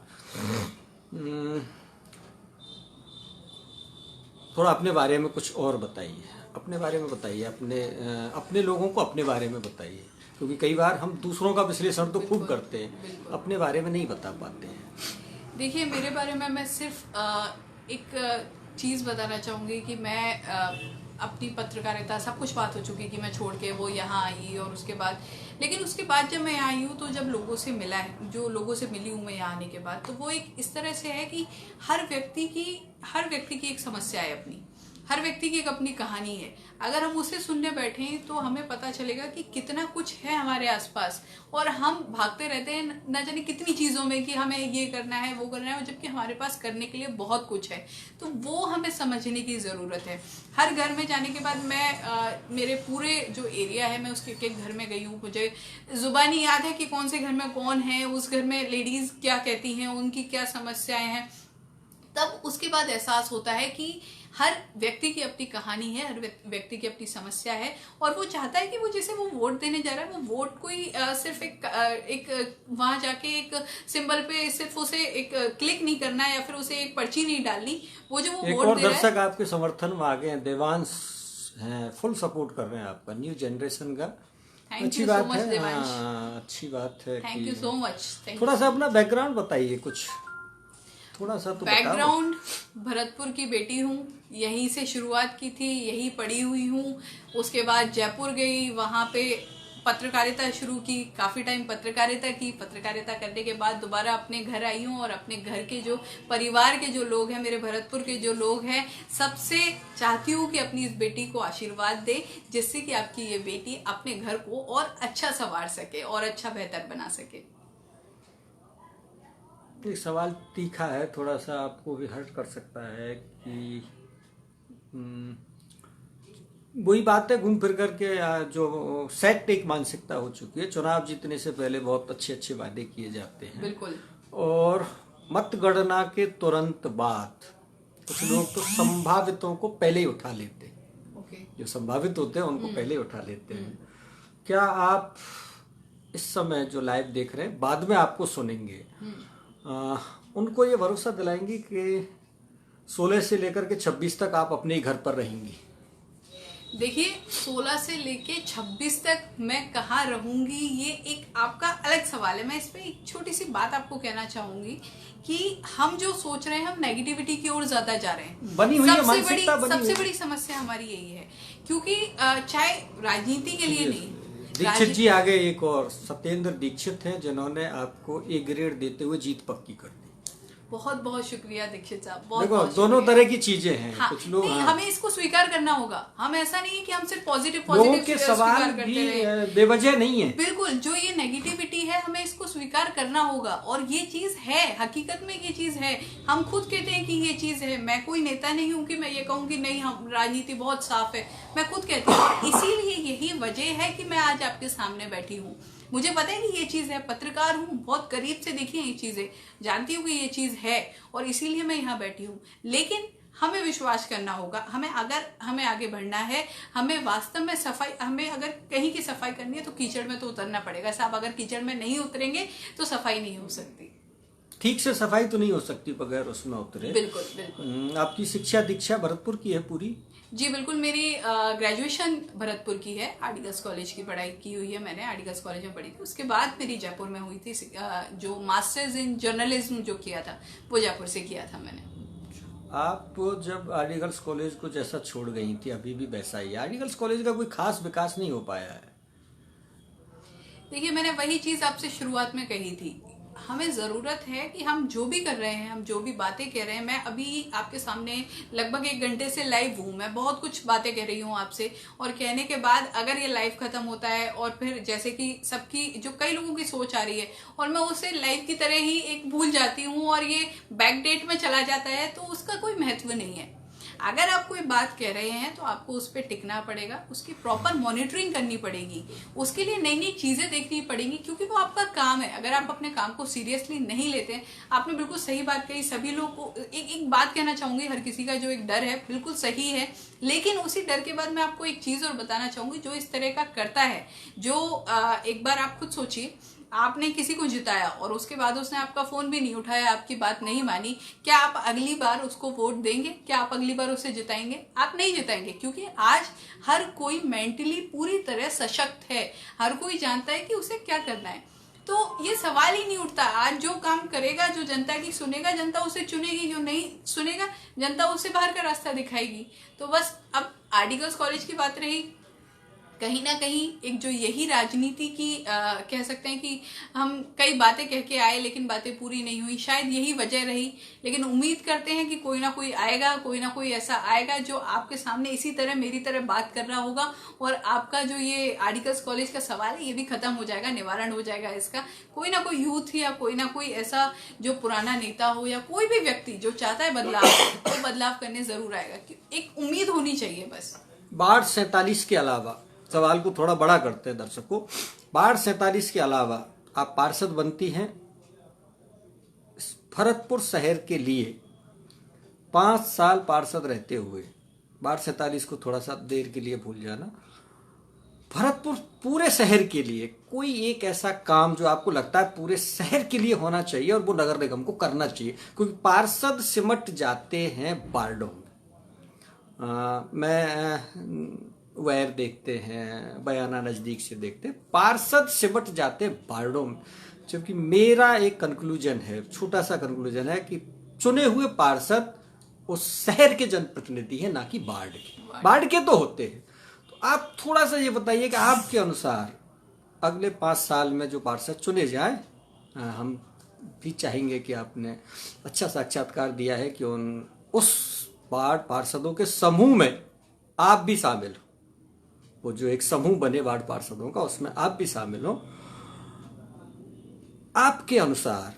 [SPEAKER 1] थोड़ा अपने बारे में कुछ और बताइए, अपने बारे में बताइए, अपने लोगों को अपने बारे में बताइए, क्योंकि कई बार हम दूसरों का विश्लेषण तो खूब करते हैं, अपने बारे में नहीं बता पाते हैं।
[SPEAKER 2] देखिए, मेरे बारे में मैं सिर्फ एक चीज़ बताना चाहूँगी कि मैं अपनी पत्रकारिता, सब कुछ बात हो चुकी कि मैं छोड़ के वो यहाँ आई, और उसके बाद, लेकिन उसके बाद जब मैं आई हूँ तो जब लोगों से मिला है, जो लोगों से मिली हूँ मैं यहाँ आने के बाद, तो वो एक इस तरह से है कि हर व्यक्ति की एक समस्या है अपनी, हर व्यक्ति की एक अपनी कहानी है। अगर हम उसे सुनने बैठें तो हमें पता चलेगा कि कितना कुछ है हमारे आसपास, और हम भागते रहते हैं न जाने कितनी चीज़ों में कि हमें ये करना है वो करना है, जबकि हमारे पास करने के लिए बहुत कुछ है। तो वो हमें समझने की ज़रूरत है। हर घर में जाने के बाद मैं मेरे पूरे जो एरिया है मैं उसके एक घर में गई हूँ, मुझे जुबानी याद है कि कौन से घर में कौन है, उस घर में लेडीज़ क्या कहती हैं, उनकी क्या समस्याएं हैं। तब उसके बाद एहसास होता है कि हर व्यक्ति की अपनी कहानी है, हर व्यक्ति की अपनी समस्या है, और वो चाहता है कि वो जैसे वो वोट देने जा रहा है, वो वोट कोई सिर्फ एक वहां जाके एक सिंबल पे सिर्फ उसे एक क्लिक नहीं करना है, या फिर उसे एक पर्ची नहीं डालनी, वो जो वो
[SPEAKER 1] एक
[SPEAKER 2] वोट
[SPEAKER 1] और
[SPEAKER 2] दे रहा है।
[SPEAKER 1] दर्शक आपके समर्थन में आ गए हैं, देवांश हैं, फुल सपोर्ट कर रहे हैं आपका, न्यू जनरेशन का। अच्छी बात है, अच्छी बात है।
[SPEAKER 2] Thank you so much.
[SPEAKER 1] थोड़ा सा अपना बैकग्राउंड बताइए, कुछ थोड़ा सा तो
[SPEAKER 2] बैकग्राउंड, भरतपुर की बेटी हूँ, यहीं से शुरुआत की थी, यहीं पढ़ी हुई हूँ। उसके बाद जयपुर गई, वहाँ पे पत्रकारिता शुरू की, काफ़ी टाइम पत्रकारिता की। पत्रकारिता करने के बाद दोबारा अपने घर आई हूँ, और अपने घर के जो परिवार के जो लोग हैं, मेरे भरतपुर के जो लोग हैं, सबसे चाहती हूँ कि अपनी इस बेटी को आशीर्वाद दे, जिससे कि आपकी ये बेटी अपने घर को और अच्छा संवार सके और अच्छा बेहतर बना सके।
[SPEAKER 1] एक सवाल तीखा है, थोड़ा सा आपको भी हर्ट कर सकता है कि वही बात है, घूम फिर करके जो सेट एक मानसिकता हो चुकी है। चुनाव जीतने से पहले बहुत अच्छे अच्छे वादे किए जाते हैं,
[SPEAKER 2] बिल्कुल,
[SPEAKER 1] और मतगणना के तुरंत बाद कुछ लोग तो संभावितों को पहले ही उठा लेते हैं। जो संभावित होते हैं उनको पहले ही उठा लेते हैं। क्या आप इस समय जो लाइव देख रहे हैं, बाद में आपको सुनेंगे, उनको ये भरोसा दिलाएंगी कि 16 से लेकर के 26 तक आप अपने ही घर पर रहेंगी?
[SPEAKER 2] देखिए, 16 से लेके 26 तक मैं कहाँ रहूंगी, ये एक आपका अलग सवाल है। मैं इस पे एक छोटी सी बात आपको कहना चाहूंगी कि हम जो सोच रहे हैं, हम नेगेटिविटी की ओर ज्यादा जा रहे हैं।
[SPEAKER 1] बनी हुई है मानसिकता,
[SPEAKER 2] सबसे बड़ी समस्या हमारी यही है, क्योंकि चाहे राजनीति के लिए नहीं।
[SPEAKER 1] दीक्षित जी आगे एक और, सत्येंद्र दीक्षित हैं, जिन्होंने आपको ए ग्रेड देते हुए जीत पक्की कर दी।
[SPEAKER 2] बहुत बहुत शुक्रिया दीक्षित साहब, बहुत
[SPEAKER 1] देखो
[SPEAKER 2] बहुत
[SPEAKER 1] दोनों
[SPEAKER 2] शुक्रिया।
[SPEAKER 1] तरह की चीजें हैं।
[SPEAKER 2] हाँ,
[SPEAKER 1] कुछ लोग
[SPEAKER 2] नहीं,
[SPEAKER 1] हाँ,
[SPEAKER 2] हमें इसको स्वीकार करना होगा। हम ऐसा नहीं है कि हम सिर्फ पॉजिटिव
[SPEAKER 1] लोगों
[SPEAKER 2] पॉजिटिव
[SPEAKER 1] के
[SPEAKER 2] स्वीकार
[SPEAKER 1] सवाल
[SPEAKER 2] करते
[SPEAKER 1] भी
[SPEAKER 2] रहे।
[SPEAKER 1] बेवजह नहीं है।
[SPEAKER 2] बिल्कुल, जो ये नेगेटिविटी है हमें इसको स्वीकार करना होगा, और ये चीज है, हकीकत में ये चीज है। हम खुद कहते हैं कि ये चीज है। मैं कोई नेता नहीं हूं कि मैं ये कहूं कि नहीं हम राजनीति बहुत साफ है। मैं खुद कहती हूँ, और इसीलिए यही वजह है कि मैं आज आपके सामने बैठी हूँ। मुझे पता है कि ये चीज है, पत्रकार हूँ, बहुत करीब से देखी है ये चीजें, जानती हूँ कि ये चीज है, और इसीलिए मैं यहाँ बैठी हूँ। लेकिन हमें विश्वास करना होगा। अगर हमें आगे बढ़ना है, हमें वास्तव में सफाई, हमें अगर कहीं की सफाई करनी है तो कीचड़ में तो उतरना पड़ेगा साहब। अगर कीचड़ में नहीं उतरेंगे तो सफाई नहीं हो सकती।
[SPEAKER 1] ठीक से सफाई तो नहीं हो सकती बगैर उसमें उतरे।
[SPEAKER 2] बिल्कुल बिल्कुल।
[SPEAKER 1] आपकी शिक्षा दीक्षा भरतपुर की है पूरी?
[SPEAKER 2] जी बिल्कुल, मेरी ग्रेजुएशन भरतपुर की है। आर्टिकल्स कॉलेज की पढ़ाई की हुई है मैंने, आर्टिकल्स कॉलेज में पढ़ी थी। उसके बाद मेरी जयपुर में हुई थी, जो मास्टर्स इन जर्नलिज्म जो किया था वो जयपुर से किया था मैंने।
[SPEAKER 1] आप जब आर्टिकल्स कॉलेज को जैसा छोड़ गई थी, अभी भी वैसा ही है? आर्टिकल्स कॉलेज का कोई खास विकास नहीं हो पाया है।
[SPEAKER 2] देखिए, मैंने वही चीज आपसे शुरुआत में कही थी, हमें जरूरत है कि हम जो भी कर रहे हैं, हम जो भी बातें कह रहे हैं, मैं अभी आपके सामने लगभग 1 घंटे से लाइव हूँ, मैं बहुत कुछ बातें कह रही हूँ आपसे, और कहने के बाद अगर ये लाइव खत्म होता है और फिर जैसे कि सबकी जो कई लोगों की सोच आ रही है और मैं उसे लाइव की तरह ही एक भूल जाती हूँ और ये बैकडेट में चला जाता है, तो उसका कोई महत्व नहीं है। अगर आप कोई बात कह रहे हैं तो आपको उस पर टिकना पड़ेगा, उसकी प्रॉपर मॉनिटरिंग करनी पड़ेगी, उसके लिए नई नई चीजें देखनी पड़ेंगी, क्योंकि वो आपका काम है। अगर आप अपने काम को सीरियसली नहीं लेते हैं, आपने बिल्कुल सही बात कही। सभी लोग को एक बात कहना चाहूंगी, हर किसी का जो एक डर है बिल्कुल सही है, लेकिन उसी डर के बाद मैं आपको एक चीज और बताना चाहूंगी, जो इस तरह का करता है, जो एक बार आप खुद सोचिए, आपने किसी को जिताया और उसके बाद उसने आपका फोन भी नहीं उठाया, आपकी बात नहीं मानी, क्या आप अगली बार उसको वोट देंगे? क्या आप अगली बार उसे जिताएंगे? आप नहीं जिताएंगे, क्योंकि आज हर कोई मेंटली पूरी तरह सशक्त है, हर कोई जानता है कि उसे क्या करना है। तो ये सवाल ही नहीं उठता। आज जो काम करेगा, जो जनता की सुनेगा, जनता उसे चुनेगी, जो नहीं सुनेगा जनता उसे बाहर का रास्ता दिखाएगी। तो बस अब आर्टिकल्स कॉलेज की बात रही, कहीं ना कहीं एक जो यही राजनीति की कह सकते हैं कि हम कई बातें कह के आए लेकिन बातें पूरी नहीं हुई, शायद यही वजह रही। लेकिन उम्मीद करते हैं कि कोई ना कोई आएगा, कोई ना कोई ऐसा आएगा जो आपके सामने इसी तरह मेरी तरह बात कर रहा होगा, और आपका जो ये आर्टिकल्स कॉलेज का सवाल है ये भी खत्म हो जाएगा, निवारण हो जाएगा इसका। कोई ना कोई यूथ या कोई ना कोई ऐसा जो पुराना नेता हो या कोई भी व्यक्ति जो चाहता है बदलाव, वो बदलाव करने जरूर आएगा। एक उम्मीद होनी चाहिए बस।
[SPEAKER 1] बाढ़ 47 के अलावा, सवाल को थोड़ा बड़ा करते हैं दर्शकों, बाढ़ 47 के अलावा आप पार्षद बनती हैं भरतपुर शहर के लिए 5 साल पार्षद रहते हुए। बाढ़ 47 को थोड़ा सा देर के लिए भूल जाना। भरतपुर पूरे शहर के लिए कोई एक ऐसा काम जो आपको लगता है पूरे शहर के लिए होना चाहिए और वो नगर निगम को करना चाहिए, क्योंकि पार्षद सिमट जाते हैं वार्डों में। मैं वैर देखते हैं, बयाना नजदीक से देखते हैं, पार्षद सिमट जाते वार्डों में। जबकि मेरा एक कंक्लूजन है, छोटा सा कंक्लूजन है, कि चुने हुए पार्षद उस शहर के जनप्रतिनिधि हैं, ना कि वार्ड के। वार्ड के तो होते हैं। तो आप थोड़ा सा ये बताइए कि आपके अनुसार अगले 5 साल में जो पार्षद चुने जाए, हम भी चाहेंगे कि आपने अच्छा साक्षात्कार दिया है कि उस वार्ड पार्षदों के समूह में आप भी शामिल हो, वो जो एक समूह बने वार्ड पार्षदों का, उसमें आप भी शामिल हो। आपके अनुसार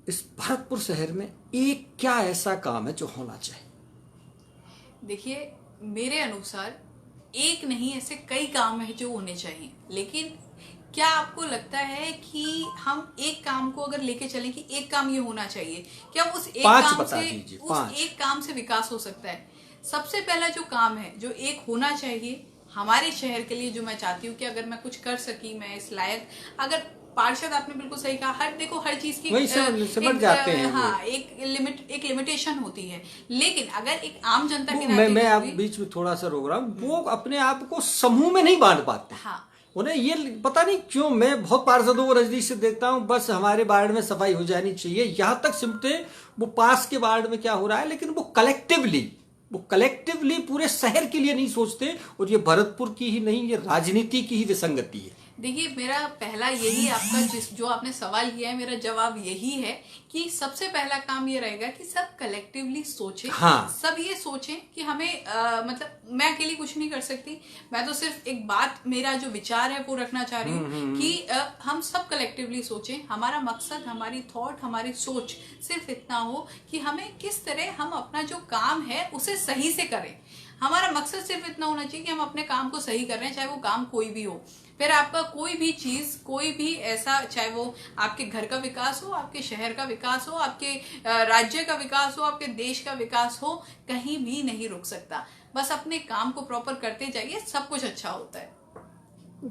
[SPEAKER 1] इस भरतपुर शहर में एक क्या ऐसा काम है जो होना चाहिए?
[SPEAKER 2] देखिए, मेरे अनुसार एक नहीं, ऐसे कई काम है जो होने चाहिए, लेकिन क्या आपको लगता है कि हम एक काम को अगर लेके चलें कि एक काम ये होना चाहिए, क्या उस एक काम से विकास हो सकता है? सबसे पहला जो काम है जो एक होना चाहिए हमारे शहर के लिए, जो मैं चाहती हूँ कि अगर मैं कुछ कर सकी, मैं इस लायक, अगर पार्षद, आपने बिल्कुल सही कहा, देखो हर चीज की
[SPEAKER 1] समझ जाते हैं,
[SPEAKER 2] हाँ, एक लिमिटेशन होती है, लेकिन अगर एक आम जनता के
[SPEAKER 1] मैं आप बीच में थोड़ा सा रोक रहा हूँ, वो अपने आप को समूह में नहीं बांट पाते।
[SPEAKER 2] हाँ,
[SPEAKER 1] उन्हें ये पता नहीं क्यों, मैं बहुत पार्षदों को नजदीक से देखता हूँ, बस हमारे वार्ड में सफाई हो जानी चाहिए, यहाँ तक सिमटे, वो पास के वार्ड में क्या हो रहा है, लेकिन वो कलेक्टिवली पूरे शहर के लिए नहीं सोचते। और ये भरतपुर की ही नहीं, ये राजनीति की ही विसंगति है।
[SPEAKER 2] देखिए, मेरा पहला यही आपका जो आपने सवाल किया है, मेरा जवाब यही है कि सबसे पहला काम ये रहेगा कि सब कलेक्टिवली सोचें।
[SPEAKER 1] हाँ।
[SPEAKER 2] सब ये सोचें कि हमें मतलब मैं अकेली कुछ नहीं कर सकती। मैं तो सिर्फ एक बात, मेरा जो विचार है वो रखना चाह रही हूँ कि हम सब कलेक्टिवली सोचें। हमारा मकसद, हमारी थॉट, हमारी सोच सिर्फ इतना हो कि हमें किस तरह हम अपना जो काम है उसे सही से करें। हमारा मकसद सिर्फ इतना होना चाहिए कि हम अपने काम को सही कर रहे हैं, चाहे वो काम कोई भी हो। फिर आपका कोई भी चीज, कोई भी ऐसा, चाहे वो आपके घर का विकास हो, आपके शहर का विकास हो, आपके राज्य का विकास हो, आपके देश का विकास हो, कहीं भी नहीं रुक सकता। बस अपने काम को प्रॉपर करते जाइए, सब कुछ अच्छा होता है।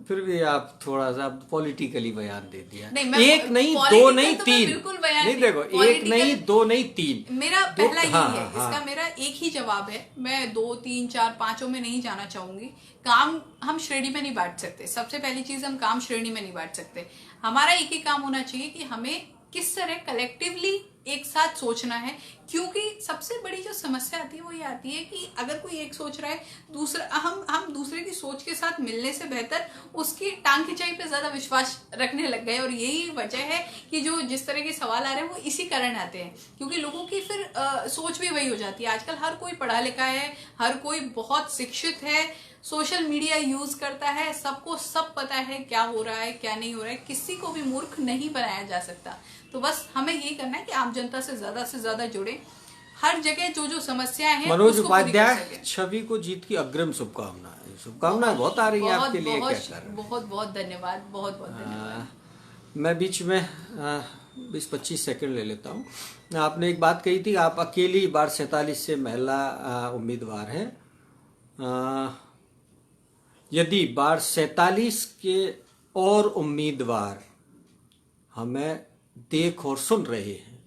[SPEAKER 1] फिर भी आप थोड़ा सा पॉलिटिकली बयान दे दिया।
[SPEAKER 2] नहीं, मैं
[SPEAKER 1] एक नहीं, दो
[SPEAKER 2] political
[SPEAKER 1] नहीं,
[SPEAKER 2] तो मैं
[SPEAKER 1] तीन।
[SPEAKER 2] बिल्कुल बयान
[SPEAKER 1] नहीं, देखो, एक
[SPEAKER 2] political-
[SPEAKER 1] नहीं, दो नहीं, तीन।
[SPEAKER 2] मेरा पहला यही
[SPEAKER 1] हाँ,
[SPEAKER 2] है।
[SPEAKER 1] हाँ।
[SPEAKER 2] इसका मेरा एक ही जवाब है। मैं 2, 3, 4, 5 में नहीं जाना चाहूंगी। काम हम श्रेणी में नहीं बांट सकते। सबसे पहली चीज, हम काम श्रेणी में नहीं बांट सकते। हमारा एक ही काम होना चाहिए कि हमें किस तरह कलेक्टिवली एक साथ सोचना है। क्योंकि सबसे बड़ी जो समस्या आती है वो ये आती है कि अगर कोई एक सोच रहा है, दूसरा हम दूसरे की सोच के साथ मिलने से बेहतर उसकी टांग खिंचाई पे ज्यादा विश्वास रखने लग गए। और यही वजह है कि जो जिस तरह के सवाल आ रहे हैं वो इसी कारण आते हैं, क्योंकि लोगों की फिर सोच भी वही हो जाती है। आजकल हर कोई पढ़ा लिखा है, हर कोई बहुत शिक्षित है, सोशल मीडिया यूज करता है, सबको सब पता है क्या हो रहा है क्या नहीं हो रहा है। किसी को भी मूर्ख नहीं बनाया जा सकता। तो बस हमें यही करना है कि आम जनता से ज्यादा जुड़े, हर जगह जो जो समस्याएं हैं
[SPEAKER 1] मनोज
[SPEAKER 2] उसको पूरी कर
[SPEAKER 1] उपाध्याय,
[SPEAKER 2] सकें।
[SPEAKER 1] छवि को जीत की अग्रिम शुभकामनाएं। शुभकामनाएं बहुत आ रही हैं आपके लिए, क्या कर रहे हैं?
[SPEAKER 2] बहुत बहुत धन्यवाद, बहुत बहुत धन्यवाद।
[SPEAKER 1] मैं बीच में 20-25 सेकंड ले लेता हूँ। आपने एक बात कही थी, आप अकेली बार 47 से महिला उम्मीदवार हैं। यदि बार 47 के और उम्मीदवार हमें देख और सुन रहे हैं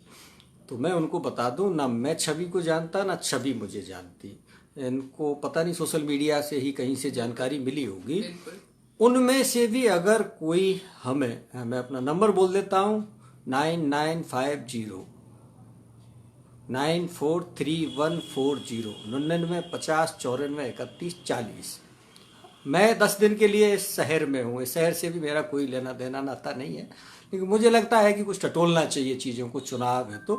[SPEAKER 1] तो मैं उनको बता दूं, ना मैं छवि को जानता ना छवि मुझे जानती। इनको पता नहीं सोशल मीडिया से ही कहीं से जानकारी मिली होगी। उनमें से भी अगर कोई मैं अपना नंबर बोल देता हूं, 9950 943140 9950943140। मैं 10 दिन के लिए इस शहर में हूँ। इस शहर से भी मेरा कोई लेना देना नाता नहीं है, लेकिन मुझे लगता है कि कुछ टटोलना चाहिए चीज़ों को। चुनाव है तो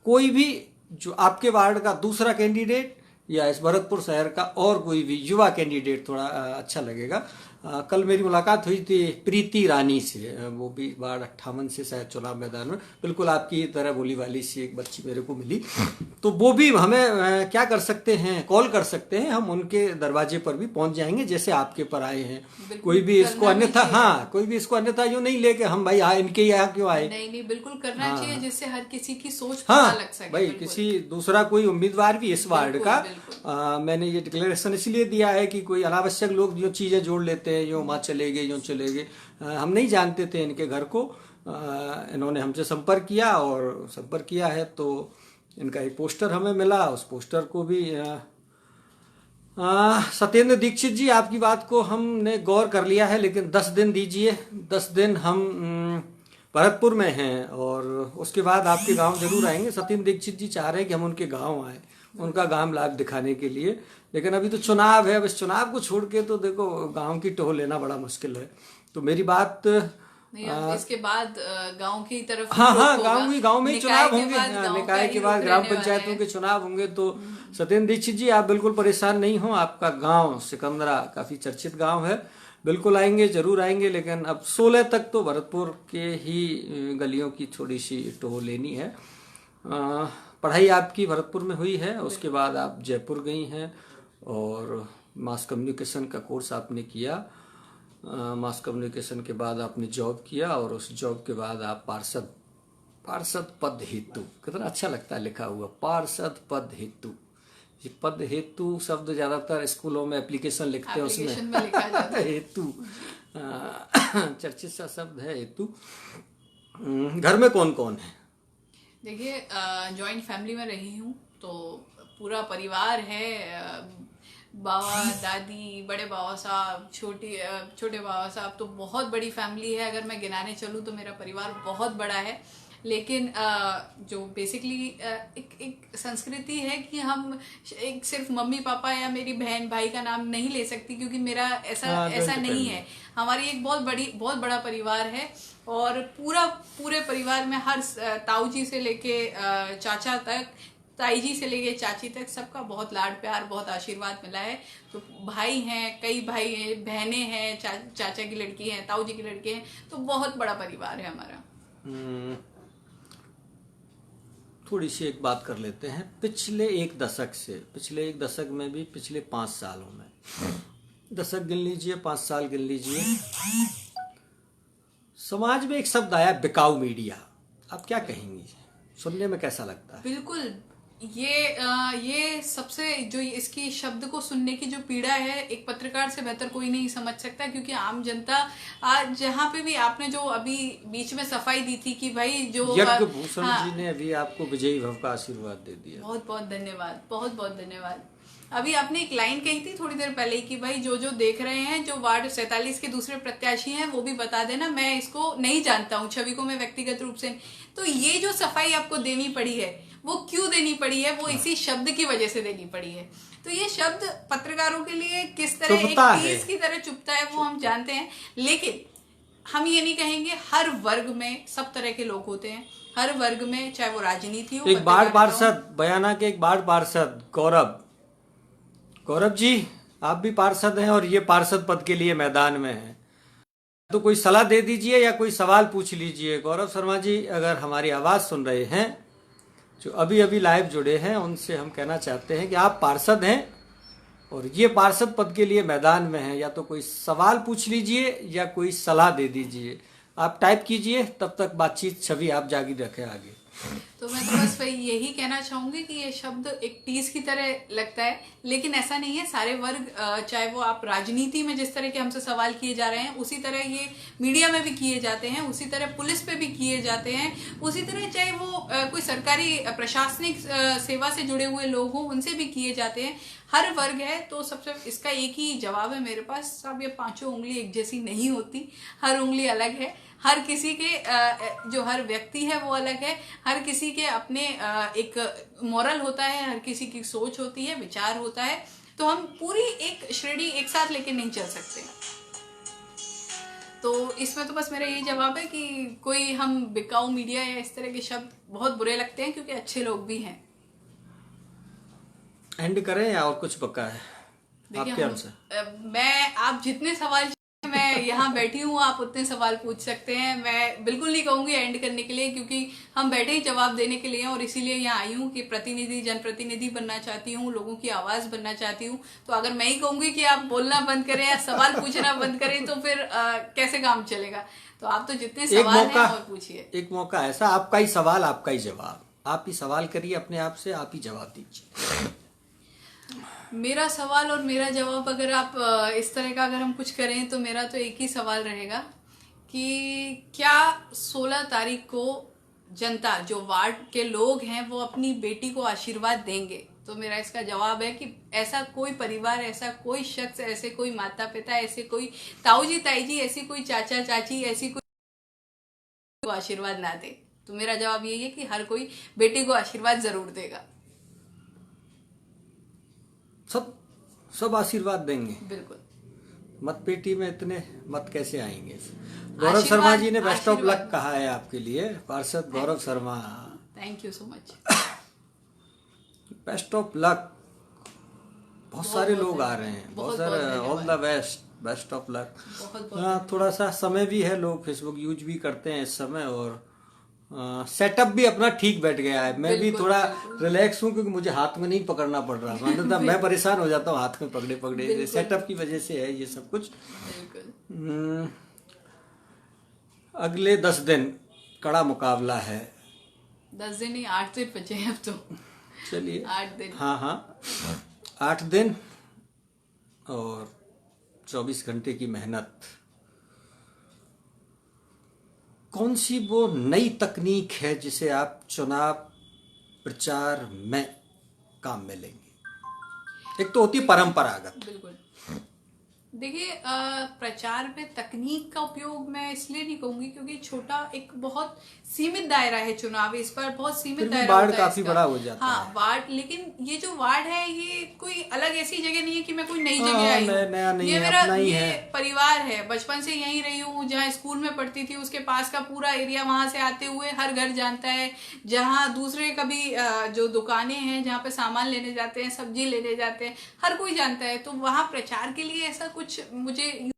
[SPEAKER 1] कोई भी जो आपके वार्ड का दूसरा कैंडिडेट या इस भरतपुर शहर का और कोई भी युवा कैंडिडेट थोड़ा अच्छा लगेगा। कल मेरी मुलाकात हुई थी प्रीति रानी से, वो भी वार्ड 58 से शायद चुनाव मैदान में, बिल्कुल आपकी तरह बोली वाली सी एक बच्ची मेरे को मिली। तो वो भी हमें क्या कर सकते हैं, कॉल कर सकते हैं, हम उनके दरवाजे पर भी पहुंच जाएंगे जैसे आपके पर आए हैं। कोई भी इसको अन्यथा, हाँ, कोई भी इसको अन्यथा यूं नहीं लेके हम भाई इनके यहाँ क्यों आए।
[SPEAKER 2] नहीं, बिल्कुल करना चाहिए जिससे हर किसी की सोच
[SPEAKER 1] हाँ,
[SPEAKER 2] पता लग सके।
[SPEAKER 1] भाई किसी दूसरा कोई उम्मीदवार भी इस वार्ड का मैंने ये डिक्लेरेशन इसलिए दिया है कि कोई अनावश्यक लोग जो चीजें जोड़ लेते हैं, जो वहाँ चले गए, यूँ चले गए, हम नहीं जानते थे इनके घर को। इन्होंने हमसे संपर्क किया और संपर्क किया है तो इनका एक पोस्टर हमें मिला। उस पोस्टर को भी सत्येंद्र दीक्षित जी, आपकी बात को हमने गौर कर लिया है, लेकिन 10 दिन दीजिए। 10 दिन हम भरतपुर में हैं और उसके बाद आपके गांव जरूर आएंगे। सत्येंद्र दीक्षित जी चाह रहे हैं कि हम उनके गांव आए, उनका गांव लाइव दिखाने के लिए, लेकिन अभी तो चुनाव है। अब इस चुनाव को छोड़ के तो देखो गांव की टोह लेना बड़ा मुश्किल है। तो मेरी बात
[SPEAKER 2] नहीं, इसके बाद गांव की तरफ
[SPEAKER 1] हाँ, गांव में ही चुनाव होंगे। निकाय के बाद ग्राम पंचायतों के चुनाव होंगे। तो सत्येंद्र दीक्षित जी, आप बिल्कुल परेशान नहीं हो। आपका गांव सिकंदरा काफी चर्चित गांव है, बिल्कुल आएंगे, जरूर आएंगे। लेकिन अब 16 तक तो भरतपुर के ही गलियों की थोड़ी सी टोह लेनी है। पढ़ाई आपकी भरतपुर में हुई है, उसके बाद आप जयपुर गई हैं और मास कम्युनिकेशन का कोर्स आपने किया। मास कम्युनिकेशन के बाद आपने जॉब किया और उस जॉब के बाद आप पार्षद पद हेतु, कितना अच्छा लगता है लिखा हुआ, पार्षद पद हेतु। ये पद हेतु शब्द ज्यादातर स्कूलों में एप्लीकेशन लिखते हैं, उसमें
[SPEAKER 2] में लिखा जाता है।
[SPEAKER 1] हेतु चर्चित सा शब्द है हेतु। घर में कौन कौन है?
[SPEAKER 2] देखिए, जॉइंट फैमिली में रही हूँ तो पूरा परिवार है। बाबा, दादी, बड़े बाबा साहब, छोटे बाबा साहब, तो बहुत बड़ी फैमिली है। अगर मैं गिनाने चलूँ तो मेरा परिवार बहुत बड़ा है। लेकिन जो बेसिकली एक संस्कृति है कि हम एक सिर्फ मम्मी पापा या मेरी बहन भाई का नाम नहीं ले सकती, क्योंकि मेरा ऐसा नहीं है। हमारी एक बहुत बड़ा परिवार है और पूरे परिवार में हर ताऊ जी से लेके चाचा तक, ताई जी से लेके चाची तक सबका बहुत लाड प्यार, बहुत आशीर्वाद मिला है। तो भाई हैं, कई भाई हैं, बहनें हैं, चाचा की लड़की हैं, ताऊ जी की लड़के हैं, तो बहुत बड़ा परिवार है हमारा।
[SPEAKER 1] थोड़ी सी एक बात कर लेते हैं। पिछले एक दशक में भी पिछले 5 सालों में, दशक गिन लीजिए, 5 साल गिन लीजिए, समाज में एक शब्द आया, बिकाऊ मीडिया। आप क्या कहेंगी, सुनने में कैसा लगता है?
[SPEAKER 2] बिल्कुल, ये सबसे जो इसकी शब्द को सुनने की जो पीड़ा है, एक पत्रकार से बेहतर कोई नहीं समझ सकता। क्योंकि आम जनता आज जहाँ पे भी, आपने जो अभी बीच में सफाई दी थी कि भाई जो
[SPEAKER 1] यज्ञभूषण जी ने अभी आपको विजयी भव का आशीर्वाद दे दिया,
[SPEAKER 2] बहुत बहुत धन्यवाद, बहुत बहुत धन्यवाद। अभी आपने एक लाइन कही थी थोड़ी देर पहले कि भाई जो देख रहे हैं, जो वार्ड 47 के दूसरे प्रत्याशी हैं, वो भी बता देना, मैं इसको नहीं जानता हूँ, छवि को मैं व्यक्तिगत रूप से। तो ये जो सफाई आपको देनी पड़ी है, वो क्यों देनी पड़ी है? वो इसी शब्द की वजह से देनी पड़ी है। तो ये शब्द पत्रकारों के लिए किस तरह एक तीस की तरह चुभता है, वो हम जानते हैं। लेकिन हम ये नहीं कहेंगे, हर वर्ग में सब तरह के लोग होते हैं, हर वर्ग में, चाहे वो राजनीति हो।
[SPEAKER 1] एक बाढ़ पार्षद, बयाना के एक बाढ़ पार्षद गौरव जी, आप भी पार्षद हैं और ये पार्षद पद के लिए मैदान में हैं, तो कोई सलाह दे दीजिए या कोई सवाल पूछ लीजिए। गौरव शर्मा जी, अगर हमारी आवाज़ सुन रहे हैं, जो अभी अभी लाइव जुड़े हैं, उनसे हम कहना चाहते हैं कि आप पार्षद हैं और ये पार्षद पद के लिए मैदान में हैं, या तो कोई सवाल पूछ लीजिए या कोई सलाह दे दीजिए। आप टाइप कीजिए, तब तक बातचीत छवि आप जारी रखें आगे।
[SPEAKER 2] तो मैं तो बस वही यही कहना चाहूंगी कि ये शब्द एक टीस की तरह लगता है, लेकिन ऐसा नहीं है। सारे वर्ग, चाहे वो आप राजनीति में जिस तरह के हमसे सवाल किए जा रहे हैं, उसी तरह ये मीडिया में भी किए जाते हैं, उसी तरह पुलिस पे भी किए जाते हैं, उसी तरह चाहे वो कोई सरकारी प्रशासनिक सेवा से जुड़े हुए लोग हों, उनसे भी किए जाते हैं। हर वर्ग है, तो सबसे इसका एक ही जवाब है मेरे पास, सब ये पांचों उंगली एक जैसी नहीं होती, हर उंगली अलग है। हर किसी के जो हर व्यक्ति है वो अलग है, हर किसी के अपने एक मॉरल होता है, हर किसी की सोच होती है, विचार होता है। तो हम पूरी एक श्रेणी एक साथ लेके नहीं चल सकते। तो इसमें तो बस मेरा यही जवाब है कि कोई हम बिकाऊ मीडिया या इस तरह के शब्द बहुत बुरे लगते हैं, क्योंकि अच्छे लोग भी हैं।
[SPEAKER 1] एंड करें या और कुछ बका है आपके अनुसार?
[SPEAKER 2] मैं, आप जितने सवाल, मैं यहाँ बैठी हूँ, आप उतने सवाल पूछ सकते हैं। मैं बिल्कुल नहीं कहूंगी एंड करने के लिए, क्योंकि हम बैठे ही जवाब देने के लिए हैं, और इसीलिए यहाँ आई हूँ कि प्रतिनिधि, जनप्रतिनिधि बनना चाहती हूँ, लोगों की आवाज बनना चाहती हूँ। तो अगर मैं ही कहूंगी कि आप बोलना बंद करें या सवाल पूछना बंद करें, तो फिर कैसे काम चलेगा? तो आप तो जितने सवाल हैं और पूछिए।
[SPEAKER 1] एक मौका ऐसा, आपका ही सवाल, आपका ही जवाब। आप ही सवाल करिए अपने आप से, आप ही जवाब दीजिए।
[SPEAKER 2] मेरा सवाल और मेरा जवाब, अगर आप इस तरह का अगर हम कुछ करें, तो मेरा तो एक ही सवाल रहेगा कि क्या 16 तारीख को जनता, जो वार्ड के लोग हैं, वो अपनी बेटी को आशीर्वाद देंगे? तो मेरा इसका जवाब है कि ऐसा कोई परिवार, ऐसा कोई शख्स, ऐसे कोई माता पिता, ऐसे कोई ताऊ जी ताई जी, ऐसी कोई चाचा चाची, ऐसी कोई आशीर्वाद ना दे। तो मेरा जवाब यही है कि हर कोई बेटी को आशीर्वाद जरूर देगा।
[SPEAKER 1] सब आशीर्वाद देंगे,
[SPEAKER 2] बिल्कुल।
[SPEAKER 1] मत पेटी में इतने मत कैसे आएंगे? गौरव शर्मा जी ने बेस्ट ऑफ लक कहा है आपके लिए, पार्षद Gaurav Sharma.
[SPEAKER 2] Thank you so much.
[SPEAKER 1] Best of luck. बहुत सारे लोग आ रहे हैं, बहुत सारे, all the best, best of luck. थोड़ा सा समय भी है, लोग फेसबुक यूज भी करते हैं इस समय, और सेटअप भी अपना ठीक बैठ गया है। मैं भी थोड़ा रिलैक्स हूँ, क्योंकि मुझे हाथ में नहीं पकड़ना पड़ रहा, मतलब मैं परेशान हो जाता हूँ हाथ में पकड़े पकड़े। सेटअप की वजह से है ये सब कुछ। अगले 10 दिन कड़ा मुकाबला है।
[SPEAKER 2] 10 दिन ही, 8 दिन बचे हैं अब तो।
[SPEAKER 1] चलिए
[SPEAKER 2] 8 दिन।
[SPEAKER 1] हाँ 8 दिन और 24 घंटे की मेहनत। कौन सी वो नई तकनीक है जिसे आप चुनाव प्रचार में काम में लेंगे? एक तो होती परंपरागत,
[SPEAKER 2] बिल्कुल, देखिए प्रचार में तकनीक का उपयोग मैं इसलिए नहीं कहूंगी क्योंकि छोटा एक बहुत सीमित दायरा है चुनाव, इस पर बहुत सीमित
[SPEAKER 1] फिर भी
[SPEAKER 2] दायरा
[SPEAKER 1] वार्ड
[SPEAKER 2] होता है
[SPEAKER 1] काफी
[SPEAKER 2] इसका।
[SPEAKER 1] बड़ा हो जाता
[SPEAKER 2] हाँ
[SPEAKER 1] है।
[SPEAKER 2] वार्ड, लेकिन ये जो वार्ड है ये कोई अलग ऐसी जगह नहीं है कि मैं कोई नई
[SPEAKER 1] हाँ,
[SPEAKER 2] जगह आई
[SPEAKER 1] नया
[SPEAKER 2] हूँ।
[SPEAKER 1] नहीं
[SPEAKER 2] ये
[SPEAKER 1] है,
[SPEAKER 2] मेरा
[SPEAKER 1] अपना ही
[SPEAKER 2] ये
[SPEAKER 1] है।
[SPEAKER 2] परिवार है, बचपन से यहीं रही हूँ, जहाँ स्कूल में पढ़ती थी उसके पास का पूरा एरिया, वहां से आते हुए हर घर जानता है। जहाँ दूसरे कभी जो दुकानें हैं जहाँ पे सामान लेने जाते हैं, सब्जी लेने जाते हैं, हर कोई जानता है। तो वहाँ प्रचार के लिए ऐसा कुछ मुझे,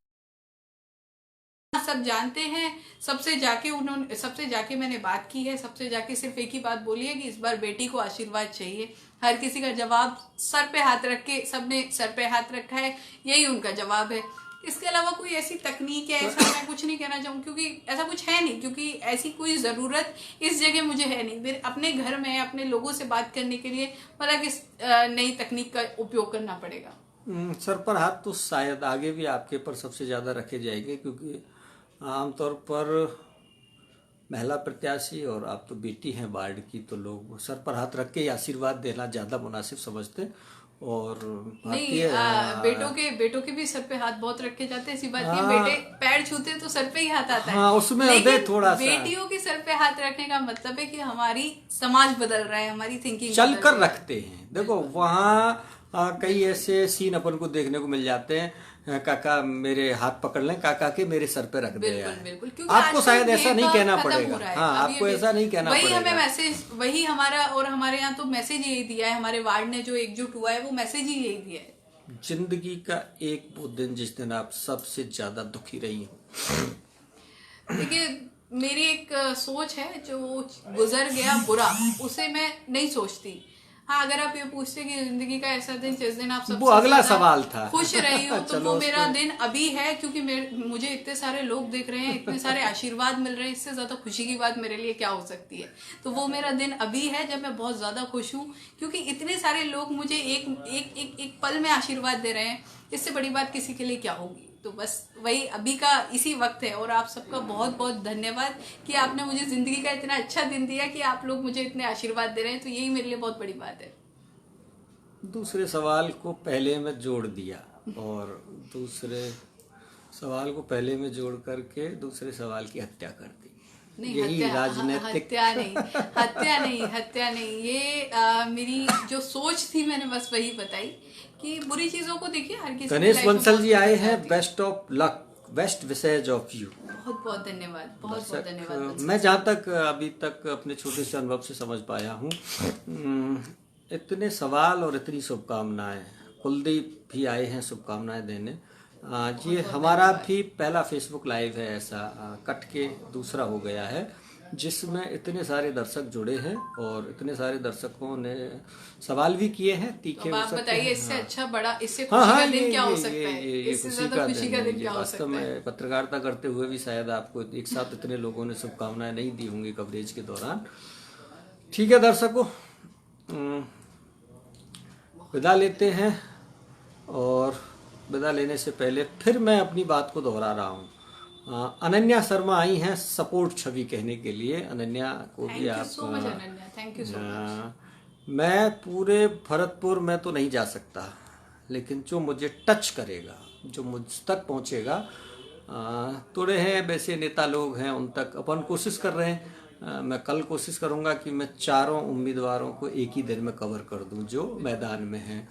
[SPEAKER 2] सब जानते हैं। सबसे जाके मैंने बात की है, सबसे जाके सिर्फ एक ही बात बोली है कि इस बार बेटी को आशीर्वाद चाहिए। हर किसी का जवाब सर पे हाथ रख के, सबने सर पे हाथ रखा है, यही उनका जवाब है। इसके अलावा कोई ऐसी तकनीक है ऐसा मैं कुछ नहीं कहना चाहूँ, क्योंकि ऐसा कुछ है नहीं, क्योंकि ऐसी कोई ज़रूरत इस जगह मुझे है नहीं। मेरे अपने घर में अपने लोगों से बात करने के लिए मतलब किस नई तकनीक का उपयोग करना पड़ेगा।
[SPEAKER 1] सर पर हाथ तो शायद आगे भी आपके पर सबसे ज्यादा रखे जाएंगे, क्योंकि आमतौर पर महिला प्रत्याशी और आप तो बेटी हैं वार्ड की, तो लोग सर पर हाथ रख के ही आशीर्वाद देना ज्यादा मुनासिब समझते। और
[SPEAKER 2] नहीं
[SPEAKER 1] भारतीय
[SPEAKER 2] बेटों के भी सर पे हाथ बहुत रखे जाते हैं, ऐसी बात नहीं है।
[SPEAKER 1] हाँ,
[SPEAKER 2] बेटे पैर छूते हैं तो सर पे ही हाथ आता है।
[SPEAKER 1] हाँ उसमें उदय
[SPEAKER 2] लेकिन
[SPEAKER 1] थोड़ा सा
[SPEAKER 2] बेटियों के सर पे हाथ रखने का मतलब है कि हमारी समाज बदल रहा है, हमारी थिंकिंग
[SPEAKER 1] चल
[SPEAKER 2] बदल
[SPEAKER 1] कर
[SPEAKER 2] रही है।
[SPEAKER 1] रखते हैं। देखो वहाँ कई ऐसे सीन अपन को देखने को मिल जाते हैं, काका मेरे हाथ पकड़ लें, काका के मेरे सर पे रख दिया
[SPEAKER 2] बिल्कुल
[SPEAKER 1] है।
[SPEAKER 2] बिल्कुल, क्योंकि
[SPEAKER 1] आपको
[SPEAKER 2] आजकल
[SPEAKER 1] शायद ऐसा नहीं
[SPEAKER 2] भेदभाव
[SPEAKER 1] कहना
[SPEAKER 2] खत्म
[SPEAKER 1] पड़ेगा।
[SPEAKER 2] हो रहा है।
[SPEAKER 1] हाँ,
[SPEAKER 2] अब ये
[SPEAKER 1] आपको ऐसा नहीं कहना
[SPEAKER 2] वही हमें
[SPEAKER 1] पड़ेगा।
[SPEAKER 2] मैसेज, वही हमारा, और हमारे यहाँ तो मैसेज यही दिया है, हमारे वार्ड ने जो एकजुट हुआ है वो मैसेज ही यही दिया है।
[SPEAKER 1] जिंदगी का एक वो दिन जिस दिन आप सबसे ज्यादा दुखी रही हो।
[SPEAKER 2] देखिए मेरी एक सोच है, जो गुजर गया बुरा उसे मैं नहीं सोचती। हाँ अगर आप ये पूछते कि जिंदगी का ऐसा दिन जिस दिन आप
[SPEAKER 1] वो
[SPEAKER 2] सबसे
[SPEAKER 1] अगला
[SPEAKER 2] ज्यादा
[SPEAKER 1] सवाल था।
[SPEAKER 2] खुश रही हो, तो
[SPEAKER 1] चलो
[SPEAKER 2] वो
[SPEAKER 1] उस
[SPEAKER 2] मेरा
[SPEAKER 1] पर
[SPEAKER 2] दिन अभी है, क्योंकि मुझे इतने सारे लोग देख रहे हैं, इतने सारे आशीर्वाद मिल रहे हैं, इससे ज्यादा खुशी की बात मेरे लिए क्या हो सकती है। तो वो मेरा दिन अभी है जब मैं बहुत ज्यादा खुश हूँ, क्योंकि इतने सारे लोग मुझे एक एक एक, एक पल में आशीर्वाद दे रहे हैं। इससे बड़ी बात किसी के लिए क्या होगी। तो बस वही अभी का इसी वक्त है। और आप सबका बहुत बहुत धन्यवाद कि आपने मुझे जिंदगी का इतना अच्छा दिन दिया, कि आप लोग मुझे इतने आशीर्वाद दे रहे हैं, तो यही मेरे लिए बहुत बड़ी बात है।
[SPEAKER 1] दूसरे सवाल को पहले में जोड़ दिया, और दूसरे सवाल को पहले में जोड़ करके दूसरे सवाल की हत्या कर दी।
[SPEAKER 2] नहीं
[SPEAKER 1] यही राजनीतिक
[SPEAKER 2] हत्या नहीं, ये मेरी जो सोच थी मैंने बस वही बताई कि बुरी चीजों को देखिए हर किसी की
[SPEAKER 1] गणेश
[SPEAKER 2] लाइफ में
[SPEAKER 1] बंसल
[SPEAKER 2] बहुत
[SPEAKER 1] जी आए
[SPEAKER 2] दिक्कत
[SPEAKER 1] हैं।
[SPEAKER 2] आती है।
[SPEAKER 1] Best of luck, best wishes of you.
[SPEAKER 2] बहुत बहुत धन्यवाद, बहुत बहुत धन्यवाद बंसल।
[SPEAKER 1] मैं जहाँ तक अभी तक अपने छोटे से अनुभव से समझ पाया हूँ, इतने सवाल और इतनी शुभकामनाएं। कुलदीप भी आए हैं शुभकामनाएं देने। ये हमारा भी पहला फेसबुक लाइव है ऐसा, कट के दूसरा हो गया है, जिसमें इतने सारे दर्शक जुड़े हैं और इतने सारे दर्शकों ने सवाल भी किए हैं, तीखे
[SPEAKER 2] अब
[SPEAKER 1] हो
[SPEAKER 2] आप
[SPEAKER 1] सकते
[SPEAKER 2] बताइए
[SPEAKER 1] हैं।
[SPEAKER 2] इससे
[SPEAKER 1] हाँ,
[SPEAKER 2] अच्छा बड़ा, इससे
[SPEAKER 1] हाँ,
[SPEAKER 2] खुशी
[SPEAKER 1] हाँ,
[SPEAKER 2] का दिन क्या हो सकता है,
[SPEAKER 1] ये
[SPEAKER 2] इससे
[SPEAKER 1] खुशी
[SPEAKER 2] ज्यादा
[SPEAKER 1] का
[SPEAKER 2] खुशी
[SPEAKER 1] दिन
[SPEAKER 2] का
[SPEAKER 1] है।
[SPEAKER 2] दिन
[SPEAKER 1] ये
[SPEAKER 2] क्या हो
[SPEAKER 1] वास्तव
[SPEAKER 2] सकता है।
[SPEAKER 1] में पत्रकारिता करते हुए भी शायद आपको एक साथ इतने लोगों ने शुभकामनाएं नहीं दी होंगी कवरेज के दौरान। ठीक है दर्शकों, विदा लेते हैं। और विदा लेने से पहले फिर मैं अपनी बात को दोहरा रहा हूँ। अनन्या शर्मा आई हैं सपोर्ट छवि कहने के लिए। अनन्या को भी
[SPEAKER 2] थैंक यू
[SPEAKER 1] आप
[SPEAKER 2] so much Ananya, thank you so much.
[SPEAKER 1] मैं पूरे भरतपुर में तो नहीं जा सकता, लेकिन जो मुझे टच करेगा, जो मुझ तक पहुंचेगा, थोड़े हैं वैसे नेता लोग हैं, उन तक अपन कोशिश कर रहे हैं। मैं कल कोशिश करूंगा कि मैं चारों उम्मीदवारों को एक ही दिन में कवर कर दूं जो मैदान में हैं।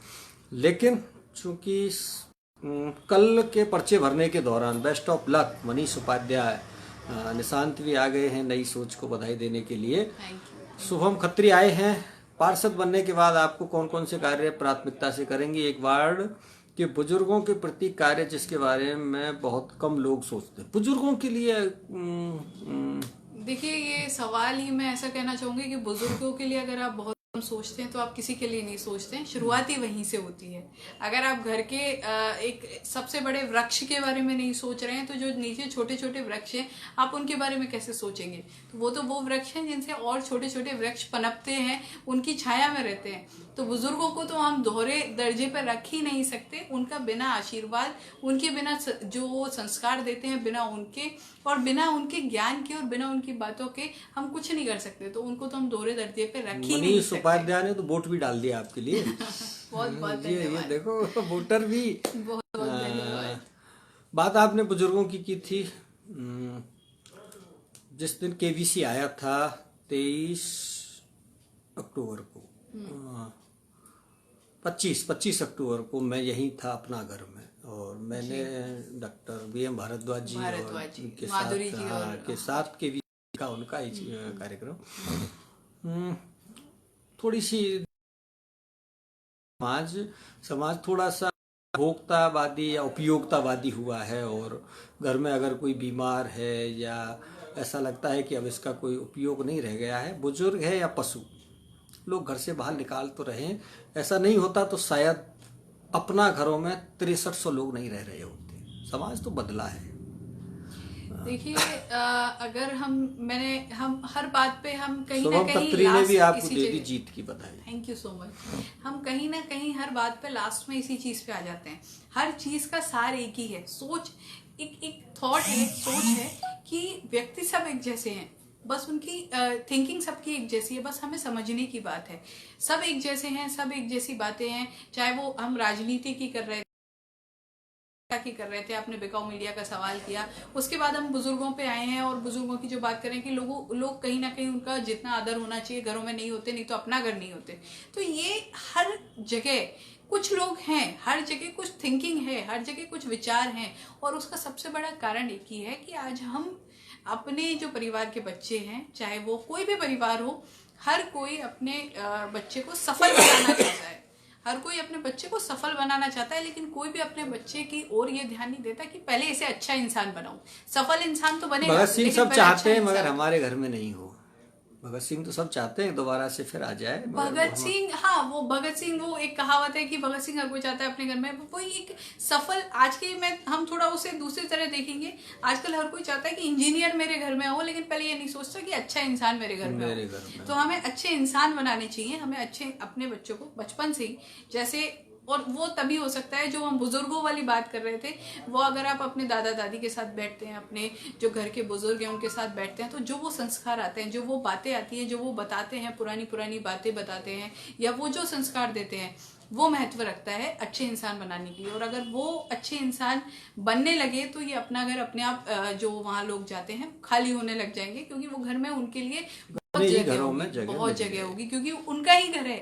[SPEAKER 1] लेकिन चूंकि कल के पर्चे भरने के दौरान best of luck, Manish Upadhyay, Nishant भी आ गए हैं नई सोच को बधाई देने के लिए, शुभम खत्री आए हैं। पार्षद बनने के बाद आपको कौन कौन से कार्य प्राथमिकता से करेंगे? एक वार्ड के बुजुर्गों के प्रति कार्य जिसके बारे में बहुत कम लोग सोचते हैं, बुजुर्गों के लिए
[SPEAKER 2] देखिए ये सवाल ही मैं ऐसा कहना चाहूंगी कि बुजुर्गों के लिए अगर आप बहुत कम सोचते हैं तो आप किसी के लिए नहीं सोचते हैं। शुरुआत ही वहीं से होती है। अगर आप घर के एक सबसे बड़े वृक्ष के बारे में नहीं सोच रहे हैं, तो जो नीचे छोटे छोटे वृक्ष हैं आप उनके बारे में कैसे सोचेंगे? तो वो वृक्ष हैं जिनसे और छोटे छोटे वृक्ष पनपते हैं, उनकी छाया में रहते हैं। तो बुजुर्गों को तो हम दोहरे दर्जे पर रख ही नहीं सकते। उनका बिना आशीर्वाद, उनके बिना जो वो संस्कार देते हैं, बिना उनके और बिना उनके ज्ञान के और बिना उनकी बातों के हम कुछ नहीं कर सकते। तो उनको तो हम दोहरे दर्जे पे रख ही नहीं सकते।
[SPEAKER 1] उपाध्याय ने तो वोट भी डाल दिया आपके लिए।
[SPEAKER 2] बहुत बहुत
[SPEAKER 1] ये
[SPEAKER 2] धन्यवाद,
[SPEAKER 1] देखो वोटर भी
[SPEAKER 2] बहुत बहुत धन्यवाद।
[SPEAKER 1] बात आपने बुजुर्गों की थी। जिस दिन केवीसी आया था 23 अक्टूबर को, 25 अक्टूबर को मैं यहीं था अपना घर में, और मैंने डॉक्टर BM भारद्वाज जी और के साथ, हाँ, के साथ केवीसी का उनका ही कार्यक्रम। थोड़ी सी समाज थोड़ा सा उपभोक्तावादी या उपयोगितावादी हुआ है, और घर में अगर कोई बीमार है या ऐसा लगता है कि अब इसका कोई उपयोग नहीं रह गया है, बुजुर्ग है या पशु, लोग घर से बाहर निकाल तो रहे हैं। ऐसा नहीं होता तो शायद अपना घरों में 6300 लोग नहीं रह रहे होते। समाज तो बदला है।
[SPEAKER 2] देखिए, अगर हम हर बात पे हम कहीं ना
[SPEAKER 1] शुभम
[SPEAKER 2] कहीं
[SPEAKER 1] खत्री ने भी
[SPEAKER 2] लास्ट
[SPEAKER 1] आपको
[SPEAKER 2] इसी
[SPEAKER 1] दे दी
[SPEAKER 2] जगह,
[SPEAKER 1] जीत की बधाई।
[SPEAKER 2] Thank you so much. हम कहीं ना कहीं हर बात पे लास्ट में इसी चीज पे आ जाते हैं। हर चीज का सार एक ही है, सोच, एक थॉट है, एक सोच है कि व्यक्ति सब एक जैसे हैं, बस उनकी थिंकिंग सबकी एक जैसी है, बस हमें समझने की बात है। सब एक जैसे हैं, सब एक जैसी बातें हैं, चाहे वो हम राजनीति की कर रहे थे। आपने बिकाऊ मीडिया का सवाल किया, उसके बाद हम बुजुर्गों पे आए हैं, और बुजुर्गों की जो बात करें कि लोग कहीं ना कहीं उनका जितना आदर होना चाहिए घरों में नहीं होते, नहीं तो अपना घर नहीं होते। तो ये हर जगह कुछ लोग हैं, हर जगह कुछ थिंकिंग है, हर जगह कुछ विचार हैं, और उसका सबसे बड़ा कारण एक ही है कि आज हम अपने जो परिवार के बच्चे हैं, चाहे वो कोई भी परिवार हो, हर कोई अपने बच्चे को सफल बनाना चाहता है। हर कोई अपने बच्चे को सफल बनाना चाहता है, लेकिन कोई भी अपने बच्चे की ओर ये ध्यान नहीं देता कि पहले इसे अच्छा इंसान बनाऊं। सफल इंसान तो बनेगा,
[SPEAKER 1] भगत सिंह
[SPEAKER 2] लेकिन
[SPEAKER 1] सब
[SPEAKER 2] पहले
[SPEAKER 1] चाहते
[SPEAKER 2] अच्छा
[SPEAKER 1] हैं, मगर
[SPEAKER 2] इंसान।
[SPEAKER 1] हमारे घर में नहीं हो। भगत सिंह तो सब चाहते हैं दोबारा से फिर आ जाए, मगर
[SPEAKER 2] भगत सिंह, हाँ, वो भगत सिंह, वो एक कहावत है कि भगत सिंह हर कोई चाहता है अपने घर में, वो एक सफल, आज के में हम थोड़ा उसे दूसरी तरह देखेंगे। आजकल हर कोई चाहता है कि इंजीनियर मेरे घर में हो, लेकिन पहले ये नहीं सोचता कि अच्छा इंसान मेरे घर में हो। तो हमें अच्छे इंसान बनाने चाहिए, हमें अच्छे अपने बच्चों को बचपन से ही, जैसे, और वो तभी हो सकता है जो हम बुजुर्गों वाली बात कर रहे थे, वो अगर आप अपने दादा दादी के साथ बैठते हैं, अपने जो घर के बुजुर्ग हैं उनके साथ बैठते हैं, तो जो वो संस्कार आते हैं, जो वो बातें आती हैं, जो वो बताते हैं, पुरानी पुरानी बातें बताते हैं, या वो जो संस्कार देते हैं, वो महत्व रखता है अच्छे इंसान बनाने के लिए। और अगर वो अच्छे इंसान बनने लगे तो ये अपना घर अपने आप, जो वहाँ लोग जाते हैं, खाली होने लग जाएंगे, क्योंकि वो घर में उनके लिए बहुत जगह होगी, क्योंकि उनका ही घर है।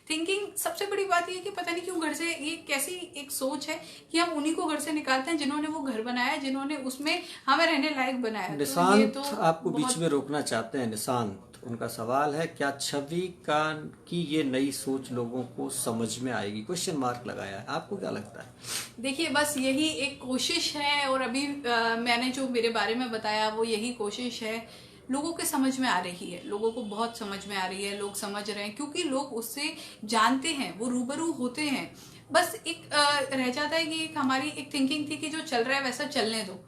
[SPEAKER 2] थिंकिंग, सबसे बड़ी बात ये है कि पता नहीं क्यों घर से, ये कैसी एक सोच है कि हम उन्हीं को घर से निकालते हैं जिन्होंने वो घर बनाया, जिन्होंने उसमें हमें रहने लायक बनाया।
[SPEAKER 1] निशांत आपको बीच में रोकना चाहते हैं। निशांत, उनका सवाल है, क्या छवि की ये नई सोच लोगों को समझ में आएगी? क्वेश्चन मार्क लगाया है, आपको क्या लगता है?
[SPEAKER 2] देखिए, बस यही एक कोशिश है, और अभी मैंने जो मेरे बारे में बताया वो यही कोशिश है। लोगों के समझ में आ रही है, लोगों को बहुत समझ में आ रही है, लोग समझ रहे हैं, क्योंकि लोग उससे जानते हैं, वो रूबरू होते हैं। बस एक रह जाता है कि एक हमारी एक थिंकिंग थी कि जो चल रहा है वैसा चलने दो।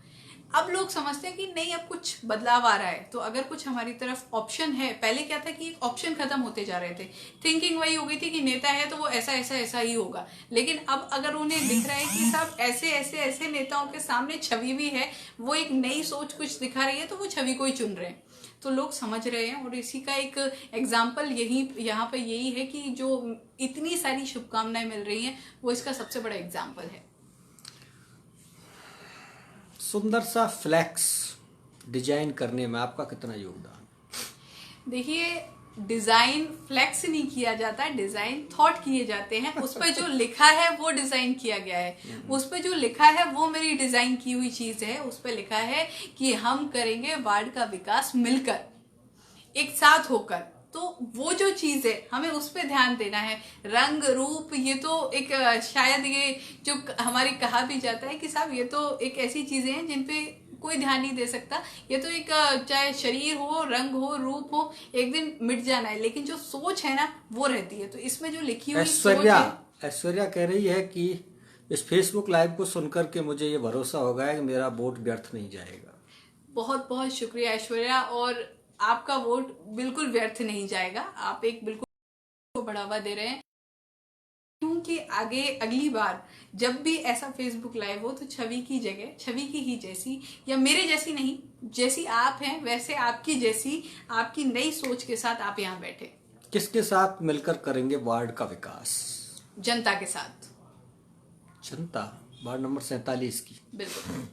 [SPEAKER 2] अब लोग समझते हैं कि नहीं, अब कुछ बदलाव आ रहा है, तो अगर कुछ हमारी तरफ ऑप्शन है। पहले क्या था कि ऑप्शन खत्म होते जा रहे थे, थिंकिंग वही हो गई थी कि नेता है तो वो ऐसा ऐसा ऐसा ही होगा। लेकिन अब अगर उन्हें दिख रहा है कि सब ऐसे ऐसे ऐसे नेताओं के सामने छवि भी है, वो एक नई सोच कुछ दिखा रही है, तो वो छवि को ही चुन रहे हैं। तो लोग समझ रहे हैं, और इसी का एक एग्जाम्पल यहाँ पे यही है कि जो इतनी सारी शुभकामनाएं मिल रही हैं, वो इसका सबसे बड़ा एग्जाम्पल है।
[SPEAKER 1] सुंदर सा फ्लैक्स डिजाइन करने में आपका कितना योगदान?
[SPEAKER 2] देखिए, डिजाइन फ्लेक्स नहीं किया जाता, डिजाइन थॉट किए जाते हैं। उस पर जो लिखा है वो डिजाइन किया गया है, उस पर जो लिखा है वो मेरी डिजाइन की हुई चीज है। उस पर लिखा है कि हम करेंगे वार्ड का विकास मिलकर, एक साथ होकर। तो वो जो चीज है हमें उस पर ध्यान देना है। रंग रूप, ये तो एक शायद ये जो हमारी कहा भी जाता है कि साहब ये तो एक ऐसी चीजें हैं जिन पे कोई ध्यान नहीं दे सकता। ये तो एक, चाहे शरीर हो, रंग हो, रूप हो, एक दिन मिट जाना है, लेकिन जो सोच है ना वो रहती है। तो इसमें जो लिखी हुई सोच है।
[SPEAKER 1] ऐश्वर्या कह रही है कि इस फेसबुक लाइव को सुनकर के मुझे ये भरोसा हो गया कि मेरा वोट व्यर्थ नहीं जाएगा।
[SPEAKER 2] बहुत बहुत शुक्रिया ऐश्वर्या, और आपका वोट बिल्कुल व्यर्थ नहीं जाएगा। आप एक बिल्कुल को बढ़ावा दे रहे हैं, क्योंकि आगे अगली बार जब भी ऐसा फेसबुक लाइव हो तो छवि की जगह, छवि की ही जैसी, या मेरे जैसी नहीं, जैसी आप हैं वैसे आपकी जैसी, आपकी नई सोच के साथ आप यहाँ बैठे।
[SPEAKER 1] किसके साथ मिलकर करेंगे वार्ड का विकास?
[SPEAKER 2] जनता के साथ।
[SPEAKER 1] जनता? वार्ड नंबर 47 की।
[SPEAKER 2] बिल्कुल।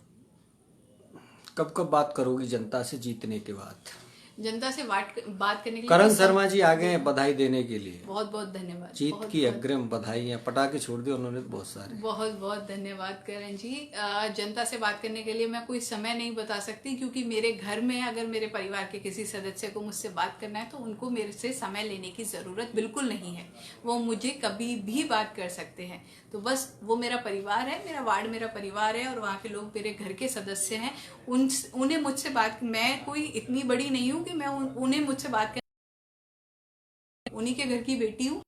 [SPEAKER 1] कब कब बात करोगी जनता से जीतने के बाद?
[SPEAKER 2] जनता से बात करने के लिए
[SPEAKER 1] करण शर्मा जी आ गए हैं बधाई देने के लिए।
[SPEAKER 2] बहुत बहुत धन्यवाद।
[SPEAKER 1] जीत
[SPEAKER 2] बहुत
[SPEAKER 1] की अग्रिम बधाई। पटाखे छोड़ दिए उन्होंने तो बहुत सारे।
[SPEAKER 2] बहुत बहुत धन्यवाद करण जी। जनता से बात करने के लिए मैं कोई समय नहीं बता सकती, क्योंकि मेरे घर में अगर मेरे परिवार के किसी सदस्य को मुझसे बात करना है तो उनको मेरे से समय लेने की ज़रूरत बिल्कुल नहीं है। वो मुझे कभी भी बात कर सकते हैं। तो बस वो मेरा परिवार है, मेरा वार्ड मेरा परिवार है, और वहाँ के लोग मेरे घर के सदस्य हैं। उन्हें मुझसे बात, मैं कोई इतनी बड़ी नहीं हूँ कि मैं उन्हें मुझसे बात कर, उन्हीं के घर की बेटी हूँ,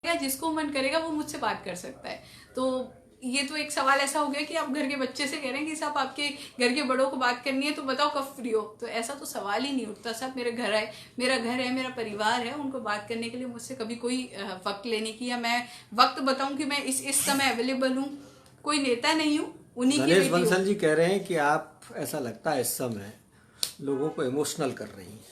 [SPEAKER 2] या जिसको मन करेगा वो मुझसे बात कर सकता है। तो ये तो एक सवाल ऐसा हो गया कि आप घर के बच्चे से कह रहे हैं कि साहब आपके घर के बड़ों को बात करनी है तो बताओ कब फ्री हो, तो ऐसा तो सवाल ही नहीं उठता। साहब मेरे घर है, मेरा घर है, मेरा परिवार है, उनको बात करने के लिए मुझसे कभी कोई वक्त लेने की, या मैं वक्त बताऊं कि मैं इस समय अवेलेबल हूँ, कोई नेता नहीं हूँ, उन्हीं की
[SPEAKER 1] गणेश
[SPEAKER 2] बेटी हूँ।
[SPEAKER 1] बंसल जी कह रहे हैं कि आप, ऐसा लगता है इस समय लोगों को इमोशनल कर रही हैं।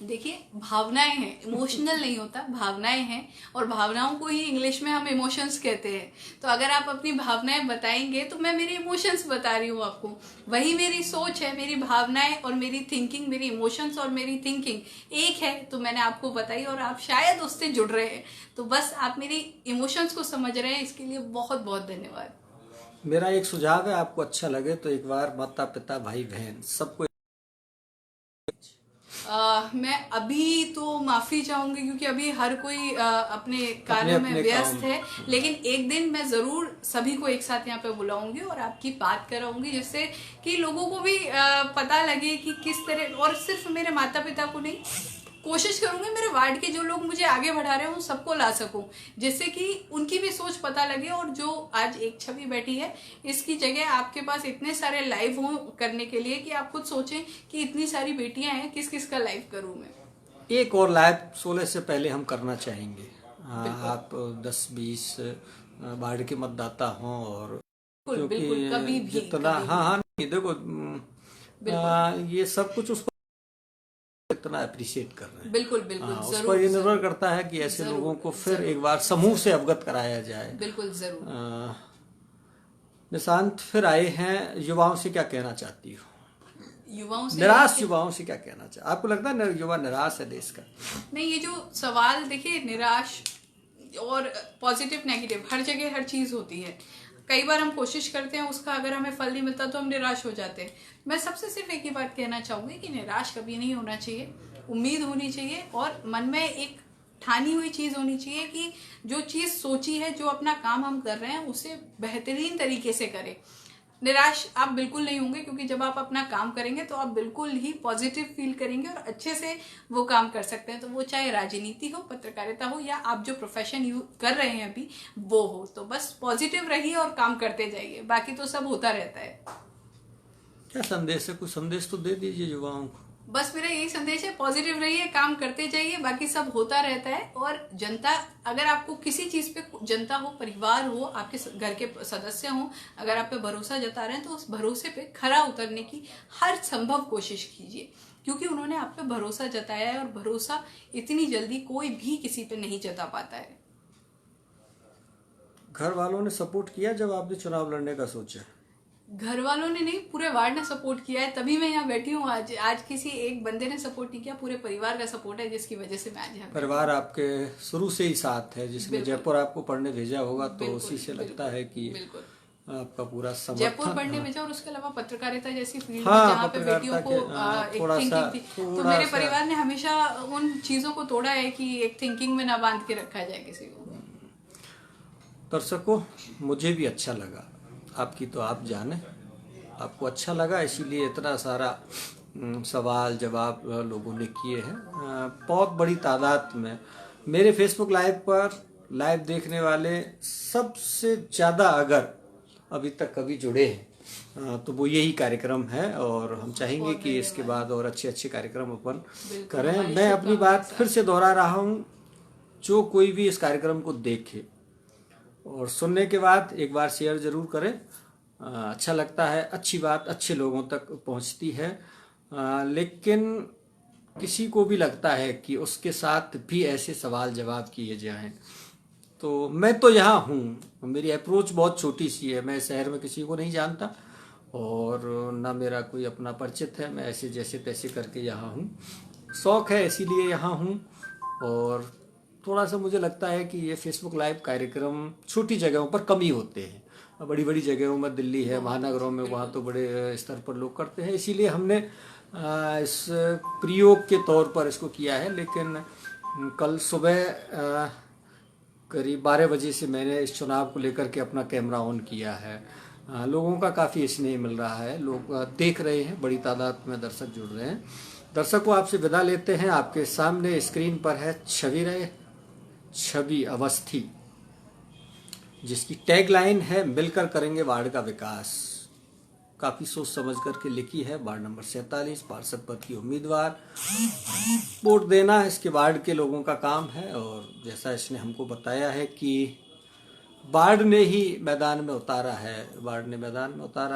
[SPEAKER 2] देखिए, भावनाएं हैं, इमोशनल नहीं होता, भावनाएं हैं, और भावनाओं को ही इंग्लिश में हम इमोशंस कहते हैं। तो अगर आप अपनी भावनाएं बताएंगे तो मैं मेरे इमोशंस बता रही हूँ आपको। वही मेरी सोच है, मेरी भावनाएं और मेरी थिंकिंग, मेरी इमोशंस और मेरी थिंकिंग एक है, तो मैंने आपको बताई और आप शायद उससे जुड़ रहे हैं। तो बस आप मेरी इमोशंस को समझ रहे हैं, इसके लिए बहुत बहुत धन्यवाद।
[SPEAKER 1] मेरा एक सुझाव है, आपको अच्छा लगे तो एक बार माता पिता भाई बहन सबको
[SPEAKER 2] मैं अभी तो माफी चाहूंगी, क्योंकि अभी हर कोई अपने कार्यों में व्यस्त है, लेकिन एक दिन मैं जरूर सभी को एक साथ यहाँ पे बुलाऊंगी और आपकी बात कराऊंगी, जिससे कि लोगों को भी पता लगे कि किस तरह, और सिर्फ मेरे माता पिता को नहीं, कोशिश करूंगी मेरे वार्ड के जो लोग मुझे आगे बढ़ा रहे हैं उन सबको ला सकूं, जिससे कि उनकी भी सोच पता लगे। और जो आज एक छवि बैठी है, इसकी जगह आपके पास इतने सारे लाइव हो करने के लिए कि आप खुद सोचें कि इतनी सारी बेटियां हैं, किस किस का लाइव करूं मैं।
[SPEAKER 1] एक और लाइव 16 से पहले हम करना चाहेंगे। आप 10-20 वार्ड के मतदाता हों, और
[SPEAKER 2] बिल्कुल बिल्कुल, कभी भी
[SPEAKER 1] जितना, हाँ नहीं देखो, ये सब कुछ उसको इतना अप्रिशिएट कर रहे हैं।
[SPEAKER 2] बिल्कुल बिल्कुल,
[SPEAKER 1] उस पर ये निर्भर करता है कि ऐसे लोगों को फिर एक बार समूह से अवगत कराया जाए।
[SPEAKER 2] बिल्कुल जरूर।
[SPEAKER 1] निशांत फिर आए हैं, युवाओं से क्या कहना चाहती हो?
[SPEAKER 2] युवाओं से,
[SPEAKER 1] निराश युवाओं से क्या कहना चाहिए? आपको लगता है युवा निराश है देश का?
[SPEAKER 2] नहीं, ये जो सवाल, देखिए, निराश और पॉजिटिव नेगेटिव हर जगह हर चीज होती है। कई बार हम कोशिश करते हैं, उसका अगर हमें फल नहीं मिलता तो हम निराश हो जाते हैं। मैं सबसे सिर्फ एक ही बात कहना चाहूंगी कि निराश कभी नहीं होना चाहिए, उम्मीद होनी चाहिए, और मन में एक ठानी हुई चीज होनी चाहिए कि जो चीज सोची है, जो अपना काम हम कर रहे हैं, उसे बेहतरीन तरीके से करें। निराश आप बिल्कुल नहीं होंगे, क्योंकि जब आप अपना काम करेंगे तो आप बिल्कुल ही पॉजिटिव फील करेंगे और अच्छे से वो काम कर सकते हैं। तो वो चाहे राजनीति हो, पत्रकारिता हो, या आप जो प्रोफेशन कर रहे हैं अभी वो हो, तो बस पॉजिटिव रहिए और काम करते जाइए, बाकी तो सब होता रहता है।
[SPEAKER 1] क्या संदेश है? कुछ संदेश तो दे दीजिए युवाओं को।
[SPEAKER 2] बस मेरा यही संदेश है, पॉजिटिव रहिए, काम करते जाइए, बाकी सब होता रहता है। और जनता, अगर आपको किसी चीज पे, जनता हो, परिवार हो, आपके घर के सदस्य हो, अगर आप पे भरोसा जता रहे हैं तो उस भरोसे पे खरा उतरने की हर संभव कोशिश कीजिए, क्योंकि उन्होंने आप पे भरोसा जताया है, और भरोसा इतनी जल्दी कोई भी किसी पे नहीं जता पाता है।
[SPEAKER 1] घर वालों ने सपोर्ट किया जब आपने चुनाव लड़ने का सोचा?
[SPEAKER 2] घर वालों ने नहीं, पूरे वार्ड ने सपोर्ट किया है, तभी मैं यहाँ बैठी हूँ। आज किसी एक बंदे ने सपोर्ट नहीं किया, पूरे परिवार का सपोर्ट है, जिसकी वजह से मैं आज यहाँ।
[SPEAKER 1] परिवार आपके शुरू से ही साथ है, जिसने जयपुर आपको पढ़ने भेजा होगा, तो उसी से लगता है कि आपका पूरा समर्थन।
[SPEAKER 2] जयपुर पढ़ने भेजा, और उसके अलावा पत्रकारिता जैसी फील्ड में जहाँ पे बेटियों को एक थिंकिंग थी, तो मेरे परिवार ने हमेशा उन चीजों को तोड़ा है कि एक थिंकिंग में ना बांध के रखा जाए किसी को।
[SPEAKER 1] दर्शकों, मुझे भी अच्छा लगा, आपकी तो आप जाने, आपको अच्छा लगा, इसीलिए इतना सारा सवाल जवाब लोगों ने किए हैं। बहुत बड़ी तादाद में मेरे फेसबुक लाइव पर लाइव देखने वाले सबसे ज़्यादा अगर अभी तक कभी जुड़े हैं तो वो यही कार्यक्रम है, और हम चाहेंगे कि इसके बाद और अच्छे अच्छे कार्यक्रम अपन करें। मैं अपनी बात फिर से दोहरा रहा हूँ, जो कोई भी इस कार्यक्रम को देखे और सुनने के बाद एक बार शेयर जरूर करें। अच्छा लगता है, अच्छी बात अच्छे लोगों तक पहुंचती है। लेकिन किसी को भी लगता है कि उसके साथ भी ऐसे सवाल जवाब किए जाएं तो मैं तो यहाँ हूँ, मेरी अप्रोच बहुत छोटी सी है, मैं शहर में किसी को नहीं जानता और ना मेरा कोई अपना परिचित है, मैं ऐसे जैसे तैसे करके यहाँ हूँ, शौक है इसीलिए यहाँ हूँ। और थोड़ा सा मुझे लगता है कि ये फेसबुक लाइव कार्यक्रम छोटी जगहों पर कम ही होते हैं, बड़ी बड़ी जगहों में दिल्ली है, महानगरों में, वहाँ तो बड़े स्तर पर लोग करते हैं, इसीलिए हमने इस प्रयोग के तौर पर इसको किया है। लेकिन कल सुबह करीब 12 बजे से मैंने इस चुनाव को लेकर के अपना कैमरा ऑन किया है। लोगों का काफ़ी स्नेह मिल रहा है, लोग देख रहे हैं, बड़ी तादाद में दर्शक जुड़ रहे हैं। दर्शकों, आपसे विदा लेते हैं। आपके सामने स्क्रीन पर है छवि अवस्थी, जिसकी टैगलाइन है मिलकर करेंगे वार्ड का विकास। काफ़ी सोच समझ करके लिखी है। वार्ड नंबर 47 पार्षद पद की उम्मीदवार, वोट देना इसके वार्ड के लोगों का काम है। और जैसा इसने हमको बताया है कि वार्ड ने ही मैदान में उतारा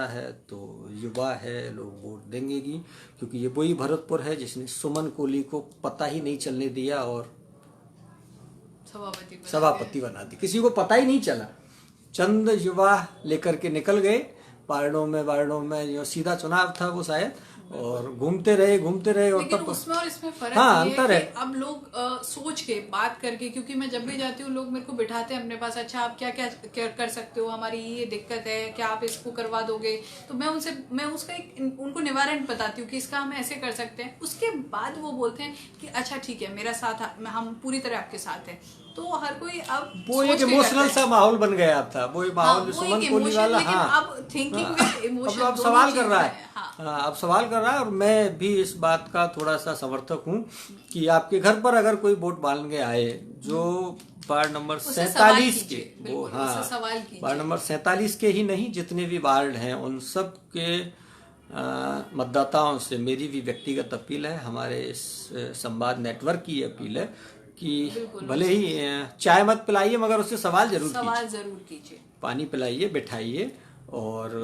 [SPEAKER 1] है, तो युवा है, लोग वोट देंगे ही, क्योंकि ये वही भरतपुर है जिसने सुमन कोहली को पता ही नहीं चलने दिया और सभापति बना दी। किसी को पता ही नहीं चला, चंद युवा लेकर के निकल गए वार्डों में जो सीधा चुनाव था वो शायद, और घूमते रहे और
[SPEAKER 2] लेकिन
[SPEAKER 1] तब
[SPEAKER 2] उसमें और इसमें फर्क
[SPEAKER 1] हाँ,
[SPEAKER 2] ये
[SPEAKER 1] अंतर
[SPEAKER 2] है
[SPEAKER 1] है।
[SPEAKER 2] कि अब लोग सोच के बात करके, क्योंकि मैं जब भी जाती हूँ लोग मेरे को बिठाते हैं अपने पास, अच्छा आप क्या क्या कर सकते हो, हमारी ये दिक्कत है, क्या आप इसको करवा दोगे, तो मैं उसका उनको निवारण बताती हूँ कि इसका हम ऐसे कर सकते हैं। उसके बाद वो बोलते हैं कि अच्छा ठीक है, मेरा साथ, हम पूरी तरह आपके साथ हैं। तो हर कोई अब
[SPEAKER 1] वो एक इमोशनल सा माहौल बन गया था, वो माहौल जो
[SPEAKER 2] वो
[SPEAKER 1] सुमन
[SPEAKER 2] एक
[SPEAKER 1] कोहली वाला।
[SPEAKER 2] लेकिन
[SPEAKER 1] हाँ,
[SPEAKER 2] अब थिंकिंग में इमोशन
[SPEAKER 1] अब सवाल कर रहा है।
[SPEAKER 2] हाँ,
[SPEAKER 1] अब सवाल कर रहा है, और मैं भी इस बात का थोड़ा सा समर्थक हूँ कि आपके घर पर अगर कोई वोट मांगने आए जो वार्ड नंबर 47 के, वो हाँ, वार्ड नंबर 47 के ही नहीं, जितने भी वार्ड हैं उन सब के मतदाताओं से मेरी भी व्यक्तिगत अपील है, हमारे इस संवाद नेटवर्क की अपील है कि भले ही चाय मत पिलाइए मगर उससे सवाल जरूर
[SPEAKER 2] कीजिए,
[SPEAKER 1] पानी पिलाइए, बिठाइए और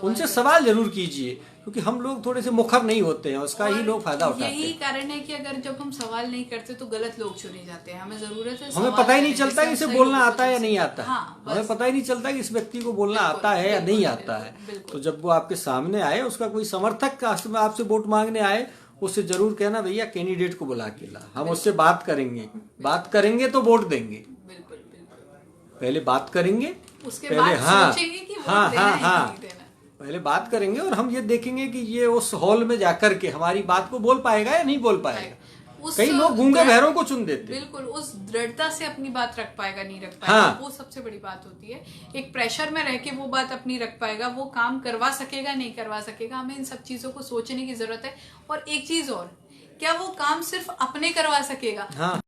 [SPEAKER 1] उनसे सवाल जरूर कीजिए, क्योंकि हम लोग थोड़े से मुखर नहीं होते हैं, उसका ही लोग फायदा उठाते हैं।
[SPEAKER 2] यही कारण है कि अगर जब हम सवाल नहीं करते तो गलत लोग चुने जाते हैं। हमें जरूरत है,
[SPEAKER 1] हमें पता ही नहीं चलता कि इसे बोलना आता है या नहीं आता है।
[SPEAKER 2] हाँ,
[SPEAKER 1] हमें पता ही नहीं चलता कि इस व्यक्ति को बोलना आता है या नहीं आता है। तो जब वो आपके सामने आए, उसका कोई समर्थक आपसे वोट मांगने आए, उससे जरूर कहना भैया कैंडिडेट को बुला के ला, हम उससे बात करेंगे तो वोट देंगे। पहले बात करेंगे,
[SPEAKER 2] उसके बाद सोचेंगे कि वोट देना है कि नहीं देना।
[SPEAKER 1] पहले बात करेंगे और हम ये देखेंगे कि ये उस हॉल में जाकर के हमारी बात को बोल पाएगा या नहीं बोल पाएगा। कई लोग गूंगे बहरों को चुन देते।
[SPEAKER 2] बिल्कुल, उस दृढ़ता से अपनी बात रख पाएगा नहीं रख पाएगा। हाँ। वो सबसे बड़ी बात होती है। एक प्रेशर में रह के वो बात अपनी रख पाएगा, वो काम करवा सकेगा नहीं करवा सकेगा। हमें इन सब चीजों को सोचने की जरूरत है। और एक चीज और, क्या वो काम सिर्फ अपने करवा सकेगा?
[SPEAKER 1] हाँ,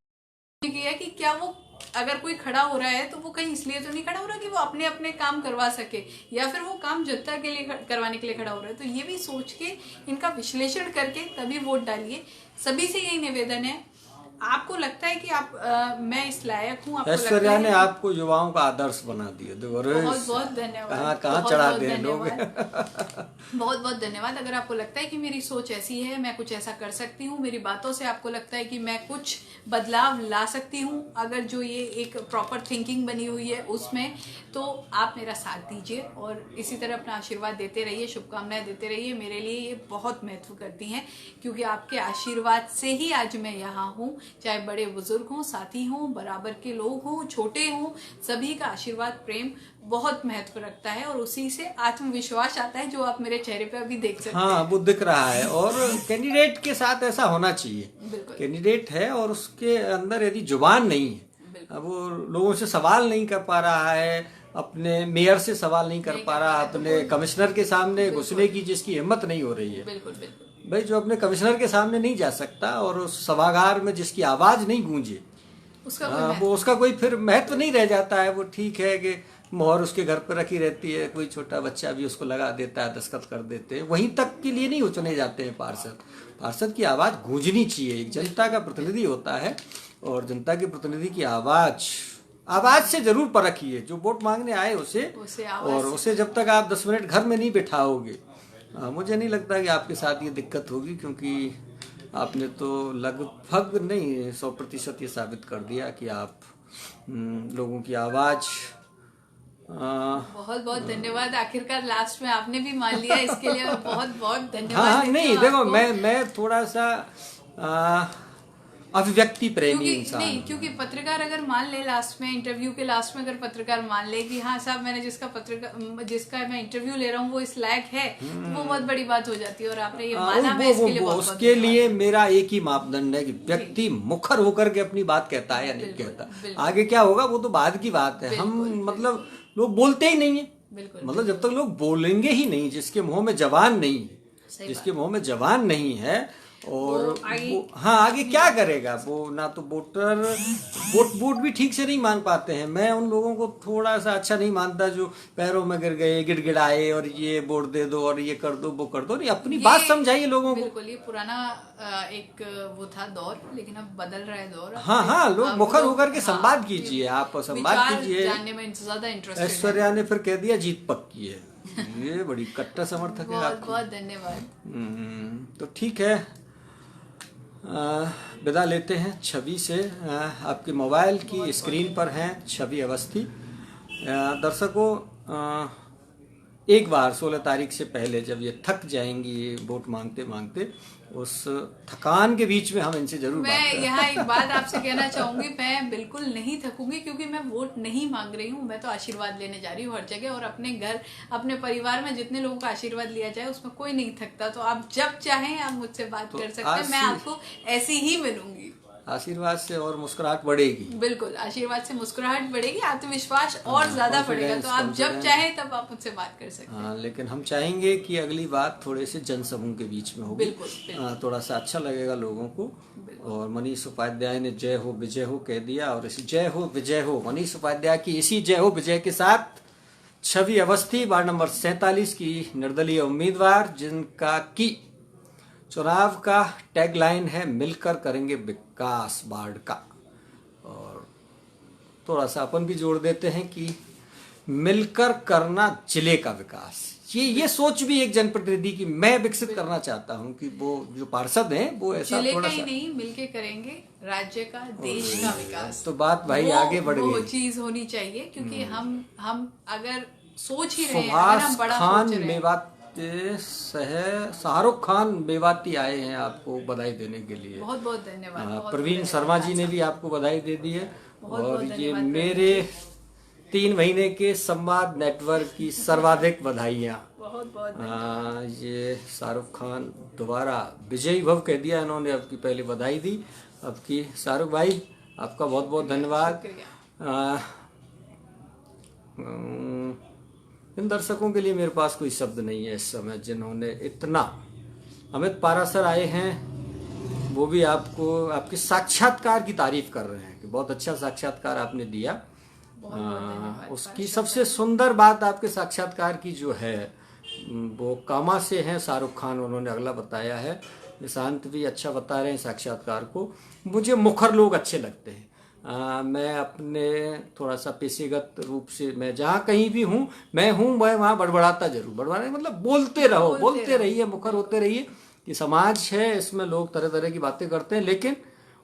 [SPEAKER 2] कि क्या वो अगर कोई खड़ा हो रहा है तो वो कहीं इसलिए तो नहीं खड़ा हो रहा कि वो अपने अपने काम करवा सके, या फिर वो काम जनता के लिए करवाने के लिए खड़ा हो रहा है। तो ये भी सोच के, इनका विश्लेषण करके तभी वोट डालिए। सभी से यही निवेदन है। आपको लगता है कि मैं इस लायक हूँ,
[SPEAKER 1] ऐश्वर्या ने आपको युवाओं का आदर्श बना दिया।
[SPEAKER 2] बहुत बहुत धन्यवाद।
[SPEAKER 1] कहाँ चढ़ाते हैं लोग।
[SPEAKER 2] बहुत बहुत धन्यवाद। अगर आपको लगता है कि मेरी सोच ऐसी है, मैं कुछ ऐसा कर सकती हूँ, मेरी बातों से आपको लगता है कि मैं कुछ बदलाव ला सकती हूँ, अगर जो ये एक प्रॉपर थिंकिंग बनी हुई है उसमें, तो आप मेरा साथ दीजिए और इसी तरह अपना आशीर्वाद देते रहिए, शुभकामनाएं देते रहिए। मेरे लिए ये बहुत महत्व करती हैं, क्योंकि आपके आशीर्वाद से ही आज मैं यहाँ हूँ। चाहे बड़े बुजुर्ग हों, साथी हों, बराबर के लोग हों, छोटे हों, सभी का आशीर्वाद, प्रेम बहुत महत्व रखता है और उसी से आत्मविश्वास आता है, जो आप मेरे चेहरे पे अभी देख सकते हैं।
[SPEAKER 1] हाँ, वो दिख रहा है। और कैंडिडेट के साथ ऐसा होना चाहिए। कैंडिडेट है और उसके अंदर यदि जुबान नहीं है, अब वो लोगों से सवाल नहीं कर पा रहा है, अपने मेयर से सवाल नहीं कर पा रहा, अपने कमिश्नर के सामने घुसने की जिसकी हिम्मत नहीं हो रही है, भाई जो अपने कमिश्नर के सामने नहीं जा सकता और उस सभागार में जिसकी आवाज नहीं गूंजे, उसका कोई फिर महत्व नहीं रह जाता है। वो ठीक है कि मोहर उसके घर पर रखी रहती है, कोई छोटा बच्चा भी उसको लगा देता है, दस्तखत कर देते हैं, वहीं तक के लिए नहीं चुने जाते हैं पार्षद की आवाज गूंजनी चाहिए। एक जनता का प्रतिनिधि होता है और जनता के प्रतिनिधि की आवाज से जरूर परखिए जो वोट मांगने आए उसे और उसे जब तक आप 10 मिनट घर में नहीं बिठाओगे, मुझे नहीं लगता कि आपके साथ ये दिक्कत होगी, क्योंकि आपने तो लगभग नहीं 100% ये साबित कर दिया कि आप लोगों की आवाज।
[SPEAKER 2] बहुत बहुत धन्यवाद, आखिरकार लास्ट में आपने भी मान लिया, इसके लिए मैं बहुत बहुत धन्यवाद
[SPEAKER 1] हाँ
[SPEAKER 2] देती
[SPEAKER 1] नहीं
[SPEAKER 2] हूँ
[SPEAKER 1] देखो,
[SPEAKER 2] आपको।
[SPEAKER 1] मैं थोड़ा सा अभिव्यक्ति प्रेमी
[SPEAKER 2] क्योंकि
[SPEAKER 1] इंसान
[SPEAKER 2] नहीं,
[SPEAKER 1] हूँ।
[SPEAKER 2] क्योंकि पत्रकार अगर मान ले लास्ट में, इंटरव्यू के लास्ट में अगर पत्रकार मान ले कि हाँ साहब मैंने जिसका मैं इंटरव्यू ले रहा हूँ वो इस लायक है, तो वो बहुत बड़ी बात हो जाती है, और आपने ये माना, मैं इसके लिए बहुत बहुत
[SPEAKER 1] उसके लिए
[SPEAKER 2] धन्यवाद।
[SPEAKER 1] मेरा एक ही मापदंड है कि व्यक्ति मुखर होकर के अपनी बात कहता है या नहीं
[SPEAKER 2] बिल्कुल,
[SPEAKER 1] कहता।
[SPEAKER 2] बिल्कुल।
[SPEAKER 1] आगे क्या होगा वो तो बाद की बात है। हम
[SPEAKER 2] बिल्कुल,
[SPEAKER 1] मतलब लोग बोलते ही नहीं है,
[SPEAKER 2] बिल्कुल,
[SPEAKER 1] मतलब जब तक लोग बोलेंगे ही नहीं, जिसके मुंह में जबान नहीं है,
[SPEAKER 2] सही
[SPEAKER 1] जिसके मुंह में जबान नहीं है, और
[SPEAKER 2] वो
[SPEAKER 1] हाँ आगे क्या करेगा वो? ना तो वोट भी ठीक से नहीं मांग पाते हैं। मैं उन लोगों को थोड़ा सा अच्छा नहीं मानता जो पैरों में गिर गए, गिड़गिड़ाए और ये वोट दे दो और ये कर दो वो कर दो। नहीं, अपनी बात समझाइए लोगों को।
[SPEAKER 2] बिल्कुल, ये पुराना एक वो था दौर, लेकिन अब बदल रहा है दौर।
[SPEAKER 1] हाँ, लोग
[SPEAKER 2] अब
[SPEAKER 1] मुखर
[SPEAKER 2] लोग-
[SPEAKER 1] होकर के
[SPEAKER 2] हाँ,
[SPEAKER 1] संवाद कीजिए, आप संवाद
[SPEAKER 2] विचार
[SPEAKER 1] कीजिए।
[SPEAKER 2] जानने में ज्यादा इंटरेस्ट है।
[SPEAKER 1] ऐश्वर्या ने फिर कह दिया जीत पक्की है, ये बड़ी कट्टर समर्थक है
[SPEAKER 2] बहुत
[SPEAKER 1] आपकी।
[SPEAKER 2] बहुत धन्यवाद।
[SPEAKER 1] तो ठीक है, विदा लेते हैं छवि से। आपके मोबाइल की स्क्रीन पर हैं छवि अवस्थी। दर्शकों, एक बार 16 तारीख से पहले जब ये थक जाएंगी ये वोट मांगते मांगते, उस थकान के बीच में हम इनसे जरूर बात
[SPEAKER 2] मैं
[SPEAKER 1] करें।
[SPEAKER 2] यहाँ एक बात आपसे कहना चाहूंगी, मैं बिल्कुल नहीं थकूंगी, क्योंकि मैं वोट नहीं मांग रही हूँ, मैं तो आशीर्वाद लेने जा रही हूँ हर जगह, और अपने घर अपने परिवार में जितने लोगों का आशीर्वाद लिया जाए उसमें कोई नहीं थकता। तो आप जब चाहें आप मुझसे बात कर सकते हैं, मैं आपको ऐसी ही मिलूंगी।
[SPEAKER 1] आशीर्वाद से और मुस्कुराहट बढ़ेगी।
[SPEAKER 2] बिल्कुल, आशीर्वाद से मुस्कुराहट बढ़ेगी, आत्मविश्वास और ज्यादा बढ़ेगा। तो आप जब चाहें तब आप मुझसे बात कर सकते हैं।
[SPEAKER 1] हाँ, लेकिन हम चाहेंगे कि अगली बात थोड़े से जनसमूह के बीच में होगी।
[SPEAKER 2] बिल्कुल।
[SPEAKER 1] थोड़ा सा अच्छा लगेगा लोगों को। और मनीष उपाध्याय ने जय हो विजय हो कह दिया, और इसी जय हो विजय हो मनीष उपाध्याय की इसी जय हो विजय के साथ छवि अवस्थी वार्ड नंबर 47 की निर्दलीय उम्मीदवार, जिनका की चुनाव का टैगलाइन है मिलकर करेंगे विकास वार्ड का, और थोड़ा सा अपन भी जोड़ देते हैं कि मिलकर करना जिले का विकास। ये सोच भी एक जनप्रतिनिधि की मैं विकसित करना चाहता हूं कि वो जो पार्षद हैं वो ऐसा
[SPEAKER 2] जिले
[SPEAKER 1] थोड़ा
[SPEAKER 2] का ही
[SPEAKER 1] सा
[SPEAKER 2] नहीं, मिलके करेंगे राज्य का, देश का विकास।
[SPEAKER 1] तो बात भाई आगे बढ़
[SPEAKER 2] वो
[SPEAKER 1] गई।
[SPEAKER 2] चीज होनी चाहिए, क्योंकि हम अगर सोच ही रहे हैं, अगर हम
[SPEAKER 1] सुभाष
[SPEAKER 2] बड़ा
[SPEAKER 1] खान
[SPEAKER 2] सोच रहे हैं।
[SPEAKER 1] मेवाती शाहरुख खान मेवाती आए हैं आपको बधाई देने के लिए।
[SPEAKER 2] बहुत बहुत धन्यवाद। बहुत
[SPEAKER 1] प्रवीण
[SPEAKER 2] बहुत
[SPEAKER 1] शर्मा
[SPEAKER 2] धन्यवाद
[SPEAKER 1] जी ने भी आपको बधाई दे दी है।
[SPEAKER 2] बहुत
[SPEAKER 1] और
[SPEAKER 2] बहुत
[SPEAKER 1] ये
[SPEAKER 2] धन्यवाद
[SPEAKER 1] मेरे 3 महीने के संवाद नेटवर्क की सर्वाधिक बधाइयाँ।
[SPEAKER 2] बहुत बहुत
[SPEAKER 1] ये शाहरुख खान दोबारा विजयी भव कह दिया इन्होंने, अब की पहले बधाई दी, अब की शाहरुख भाई आपका बहुत बहुत धन्यवाद।
[SPEAKER 2] शुक्रिया।
[SPEAKER 1] इन दर्शकों के लिए मेरे पास कोई शब्द नहीं है इस समय, जिन्होंने इतना। अमित पारासर आए हैं, वो भी आपको आपके साक्षात्कार की तारीफ कर रहे हैं कि बहुत अच्छा साक्षात्कार आपने दिया। उसकी सबसे सुंदर बात आपके साक्षात्कार की जो है वो कामा से है, शाहरुख खान उन्होंने अगला बताया है। निशांत भी अच्छा बता रहे हैं साक्षात्कार को। मुझे मुखर लोग अच्छे लगते हैं। मैं अपने थोड़ा सा पेशेगत रूप से मैं जहाँ कहीं भी हूँ मैं वहाँ बड़बड़ाता जरूर, बड़बड़ाने मतलब बोलते रहो, बोलते रहिए, मुखर होते रहिए। कि समाज है, इसमें लोग तरह तरह की बातें करते हैं, लेकिन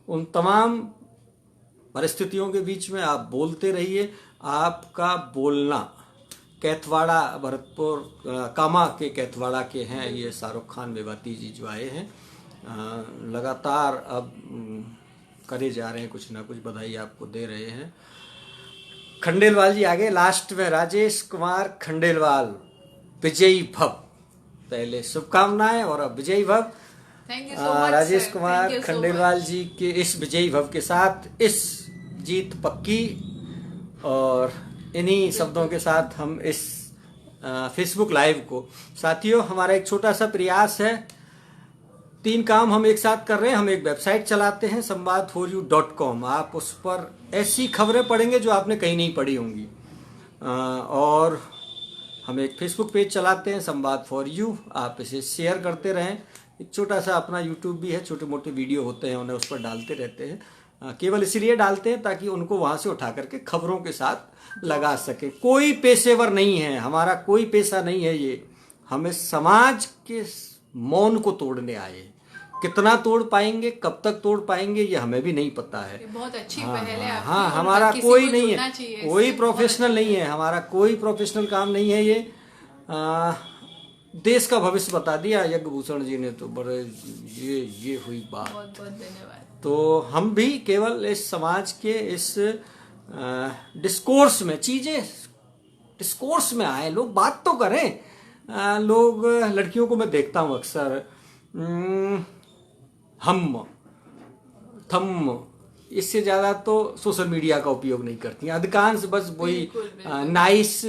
[SPEAKER 1] उन तमाम परिस्थितियों के बीच में आप बोलते रहिए। आपका बोलना कैथवाड़ा भरतपुर कामा के कैथवाड़ा के हैं ये शाहरुख खान मेवाती जी जो आए हैं, लगातार अब करे जा रहे हैं, कुछ ना कुछ बधाई आपको दे रहे हैं। खंडेलवाल जी आगे लास्ट में, राजेश कुमार खंडेलवाल विजयी भव, पहले शुभकामनाएं और अब विजयी भव।
[SPEAKER 2] Thank you so much
[SPEAKER 1] Rajesh
[SPEAKER 2] sir,
[SPEAKER 1] Kumar
[SPEAKER 2] thank you so
[SPEAKER 1] Khandelwal
[SPEAKER 2] much।
[SPEAKER 1] जी के इस विजयी भव के साथ इस जीत पक्की, और इन्हीं शब्दों के साथ हम इस फेसबुक लाइव को, साथियों हमारा एक छोटा सा प्रयास है, 3 काम हम एक साथ कर रहे हैं। हम एक वेबसाइट चलाते हैं samvad4u.com, आप उस पर ऐसी खबरें पढ़ेंगे जो आपने कहीं नहीं पढ़ी होंगी। और हम एक फेसबुक पेज चलाते हैं संवाद फॉर यू, आप इसे शेयर करते रहें। एक छोटा सा अपना यूट्यूब भी है, छोटे मोटे वीडियो होते हैं उन्हें उस पर डालते रहते हैं। केवल इसलिए डालते हैं ताकि उनको वहाँ से उठा करके खबरों के साथ लगा सके। कोई पेशेवर नहीं है, हमारा कोई पेशा नहीं है ये, हमें समाज के मौन को तोड़ने आए। कितना तोड़ पाएंगे, कब तक तोड़ पाएंगे, ये हमें भी नहीं पता है।
[SPEAKER 2] ये बहुत अच्छी
[SPEAKER 1] हाँ
[SPEAKER 2] पहल है आपकी।
[SPEAKER 1] हाँ,
[SPEAKER 2] और
[SPEAKER 1] हमारा
[SPEAKER 2] किसी
[SPEAKER 1] कोई
[SPEAKER 2] को
[SPEAKER 1] नहीं
[SPEAKER 2] जुड़ना
[SPEAKER 1] है,
[SPEAKER 2] चाहिए
[SPEAKER 1] कोई
[SPEAKER 2] इससे, बहुत
[SPEAKER 1] प्रोफेशनल
[SPEAKER 2] अच्छी
[SPEAKER 1] नहीं है, हमारा कोई प्रोफेशनल काम नहीं है ये। आ, देश का भविष्य बता दिया यज्ञभूषण जी ने, तो बड़े ये हुई बात।
[SPEAKER 2] बहुत बहुत धन्यवाद।
[SPEAKER 1] तो हम भी केवल इस समाज के इस डिस्कोर्स में, चीजें डिस्कोर्स में आए, लोग बात तो करें। लोग, लड़कियों को मैं देखता हूँ अक्सर, हम थम, इससे ज्यादा तो सोशल मीडिया का उपयोग नहीं करती हैं अधिकांश। बस वही
[SPEAKER 2] बिल्कुल, बिल्कुल।
[SPEAKER 1] नाइस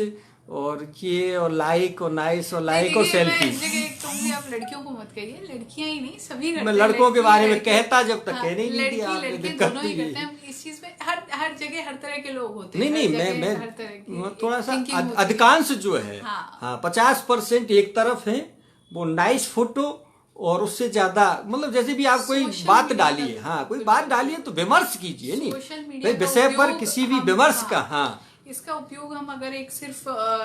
[SPEAKER 1] और ये और लाइक और नाइस और लाइक और
[SPEAKER 2] देखिए, मैं
[SPEAKER 1] सेल्फी।
[SPEAKER 2] इस जगह कहूंगी, आप लड़कियों को मत कहिए, लड़कियां ही नहीं सभी करते
[SPEAKER 1] मैं
[SPEAKER 2] हैं।
[SPEAKER 1] लड़कों के
[SPEAKER 2] लड़की,
[SPEAKER 1] बारे में
[SPEAKER 2] लड़के,
[SPEAKER 1] कहता जब तक
[SPEAKER 2] हाँ,
[SPEAKER 1] कहने ही नहीं
[SPEAKER 2] लड़की
[SPEAKER 1] दिया आपने,
[SPEAKER 2] लड़के
[SPEAKER 1] दिक्कत
[SPEAKER 2] दोनों ही
[SPEAKER 1] नहीं
[SPEAKER 2] करते
[SPEAKER 1] है।
[SPEAKER 2] हैं इस चीज में। हर जगह हर तरह के लोग होते
[SPEAKER 1] नहीं
[SPEAKER 2] हैं।
[SPEAKER 1] नहीं,
[SPEAKER 2] हर
[SPEAKER 1] मैं
[SPEAKER 2] जगह हर तरह की
[SPEAKER 1] मैं थोड़ा सा
[SPEAKER 2] thinking होती है।
[SPEAKER 1] अधिकांश जो है,
[SPEAKER 2] हाँ।
[SPEAKER 1] हाँ 50% एक तरफ है वो नाइस फोटो, और उससे ज्यादा मतलब जैसे भी आप कोई
[SPEAKER 2] सोशल
[SPEAKER 1] बात
[SPEAKER 2] मीडिया
[SPEAKER 1] डालिए,
[SPEAKER 2] का-
[SPEAKER 1] हाँ कोई
[SPEAKER 2] बिल्कुल,
[SPEAKER 1] बात डालिए तो विमर्श कीजिए, नहीं
[SPEAKER 2] सोशल मीडिया
[SPEAKER 1] भाई
[SPEAKER 2] का
[SPEAKER 1] विषय पर
[SPEAKER 2] उपयोग
[SPEAKER 1] किसी भी
[SPEAKER 2] हम-
[SPEAKER 1] विमर्श
[SPEAKER 2] हाँ,
[SPEAKER 1] का, हाँ
[SPEAKER 2] इसका उपयोग हम अगर एक सिर्फ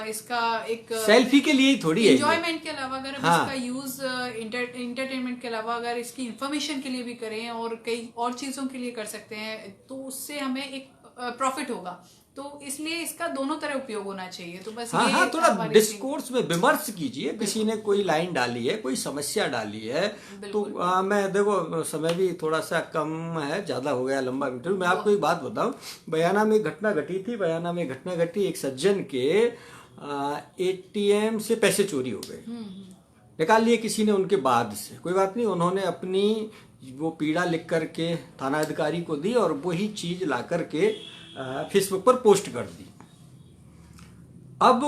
[SPEAKER 2] इसका एक
[SPEAKER 1] सेल्फी के लिए ही थोड़ी है ये।
[SPEAKER 2] इंजॉयमेंट के अलावा अगर हम
[SPEAKER 1] हाँ।
[SPEAKER 2] इसका यूज इंटरटेनमेंट के अलावा अगर इसकी इंफॉर्मेशन के लिए भी करें और कई और चीजों के लिए कर सकते हैं, तो उससे हमें एक प्रॉफिट होगा। तो इसलिए इसका दोनों तरह उपयोग होना चाहिए। तो बस
[SPEAKER 1] हाँ
[SPEAKER 2] ये
[SPEAKER 1] हाँ, थोड़ा
[SPEAKER 2] हमारी
[SPEAKER 1] डिस्कोर्स में विमर्श कीजिए। किसी ने कोई लाइन डाली है, कोई समस्या डाली है, तो मैं देखो समय भी थोड़ा सा कम है, ज्यादा हो गया लंबा इंटरव्यू। मैं आपको एक बात बताऊं, बयाना में एक घटना घटी थी। बयाना में घटना घटी, एक सज्जन के एटीएम से पैसे चोरी हो गए, निकाल लिए किसी ने उनके बाद से। कोई बात नहीं, उन्होंने अपनी वो पीड़ा लिख करके थाना अधिकारी को दी और वही चीज ला करके फेसबुक पर पोस्ट कर दी। अब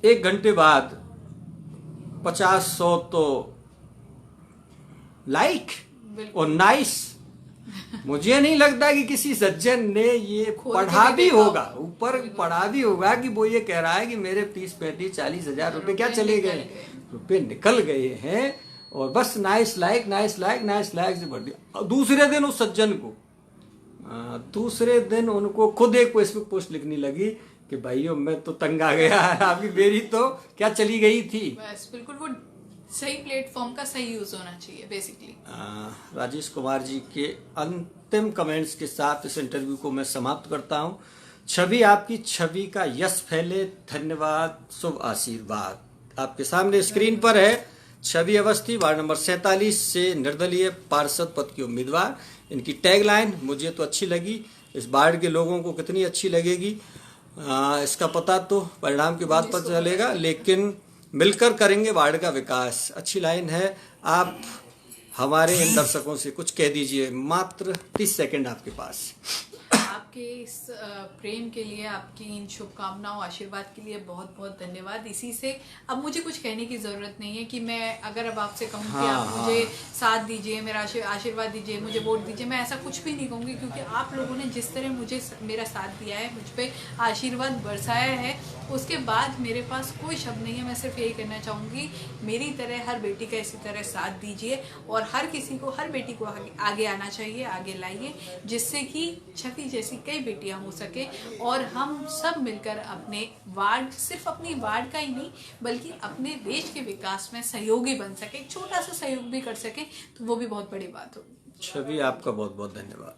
[SPEAKER 1] 1 घंटे बाद 50-100 तो लाइक और नाइस। मुझे नहीं लगता कि किसी सज्जन ने ये पढ़ा भी होगा, ऊपर पढ़ा भी होगा कि वो ये कह रहा है कि मेरे 30-35-40 हजार रुपए क्या चले गए, रुपए निकल गए हैं, और बस nice like nice like nice like से बढ़ दिया। दूसरे दिन उस सज्जन को, दूसरे दिन उनको खुद एक फेसबुक पोस्ट लिखनी लगी कि भाइयों मैं तो तंग आ गया, अभी मेरी तो क्या चली गई थी।
[SPEAKER 2] बस बिल्कुल, वो सही प्लेटफॉर्म का सही यूज होना चाहिए बेसिकली।
[SPEAKER 1] राजेश कुमार जी के अंतिम कमेंट्स के साथ इस इंटरव्यू को मैं समाप्त करता हूं। छवि आपकी, छवि का यश फैले, धन्यवाद, शुभ आशीर्वाद। आपके सामने स्क्रीन पर है छवि अवस्थी, वार्ड नंबर 47 से निर्दलीय पार्षद पद की उम्मीदवार। इनकी टैगलाइन मुझे तो अच्छी लगी, इस वार्ड के लोगों को कितनी अच्छी लगेगी इसका पता तो परिणाम के बाद पता चलेगा, लेकिन मिलकर करेंगे वार्ड का विकास। अच्छी लाइन है। आप हमारे इन दर्शकों से कुछ कह दीजिए, मात्र 30 सेकंड आपके पास।
[SPEAKER 2] आपके इस प्रेम के लिए, आपकी इन शुभकामनाओं, आशीर्वाद के लिए बहुत बहुत धन्यवाद। इसी से अब मुझे कुछ कहने की जरूरत नहीं है कि मैं अगर अब आपसे कहूँ कि आप मुझे साथ दीजिए, मेरा आशीर्वाद दीजिए, मुझे वोट दीजिए, मैं ऐसा कुछ भी नहीं कहूँगी, क्योंकि आप लोगों ने जिस तरह मुझे मेरा साथ दिया है, मुझ पे आशीर्वाद बरसाया है, उसके बाद मेरे पास कोई शब्द नहीं है। मैं सिर्फ यही कहना चाहूँगी, मेरी तरह हर बेटी का इसी तरह साथ दीजिए, और हर किसी को, हर बेटी को आगे आना चाहिए, आगे लाइए, जिससे कि छवि जैसी कई बेटियां हो सके, और हम सब मिलकर अपने वार्ड, सिर्फ अपनी वार्ड का ही नहीं बल्कि अपने देश के विकास में सहयोगी बन सके, छोटा सा सहयोग भी कर सके, तो वो भी बहुत बड़ी बात होगी।
[SPEAKER 1] छवि आपका बहुत बहुत धन्यवाद।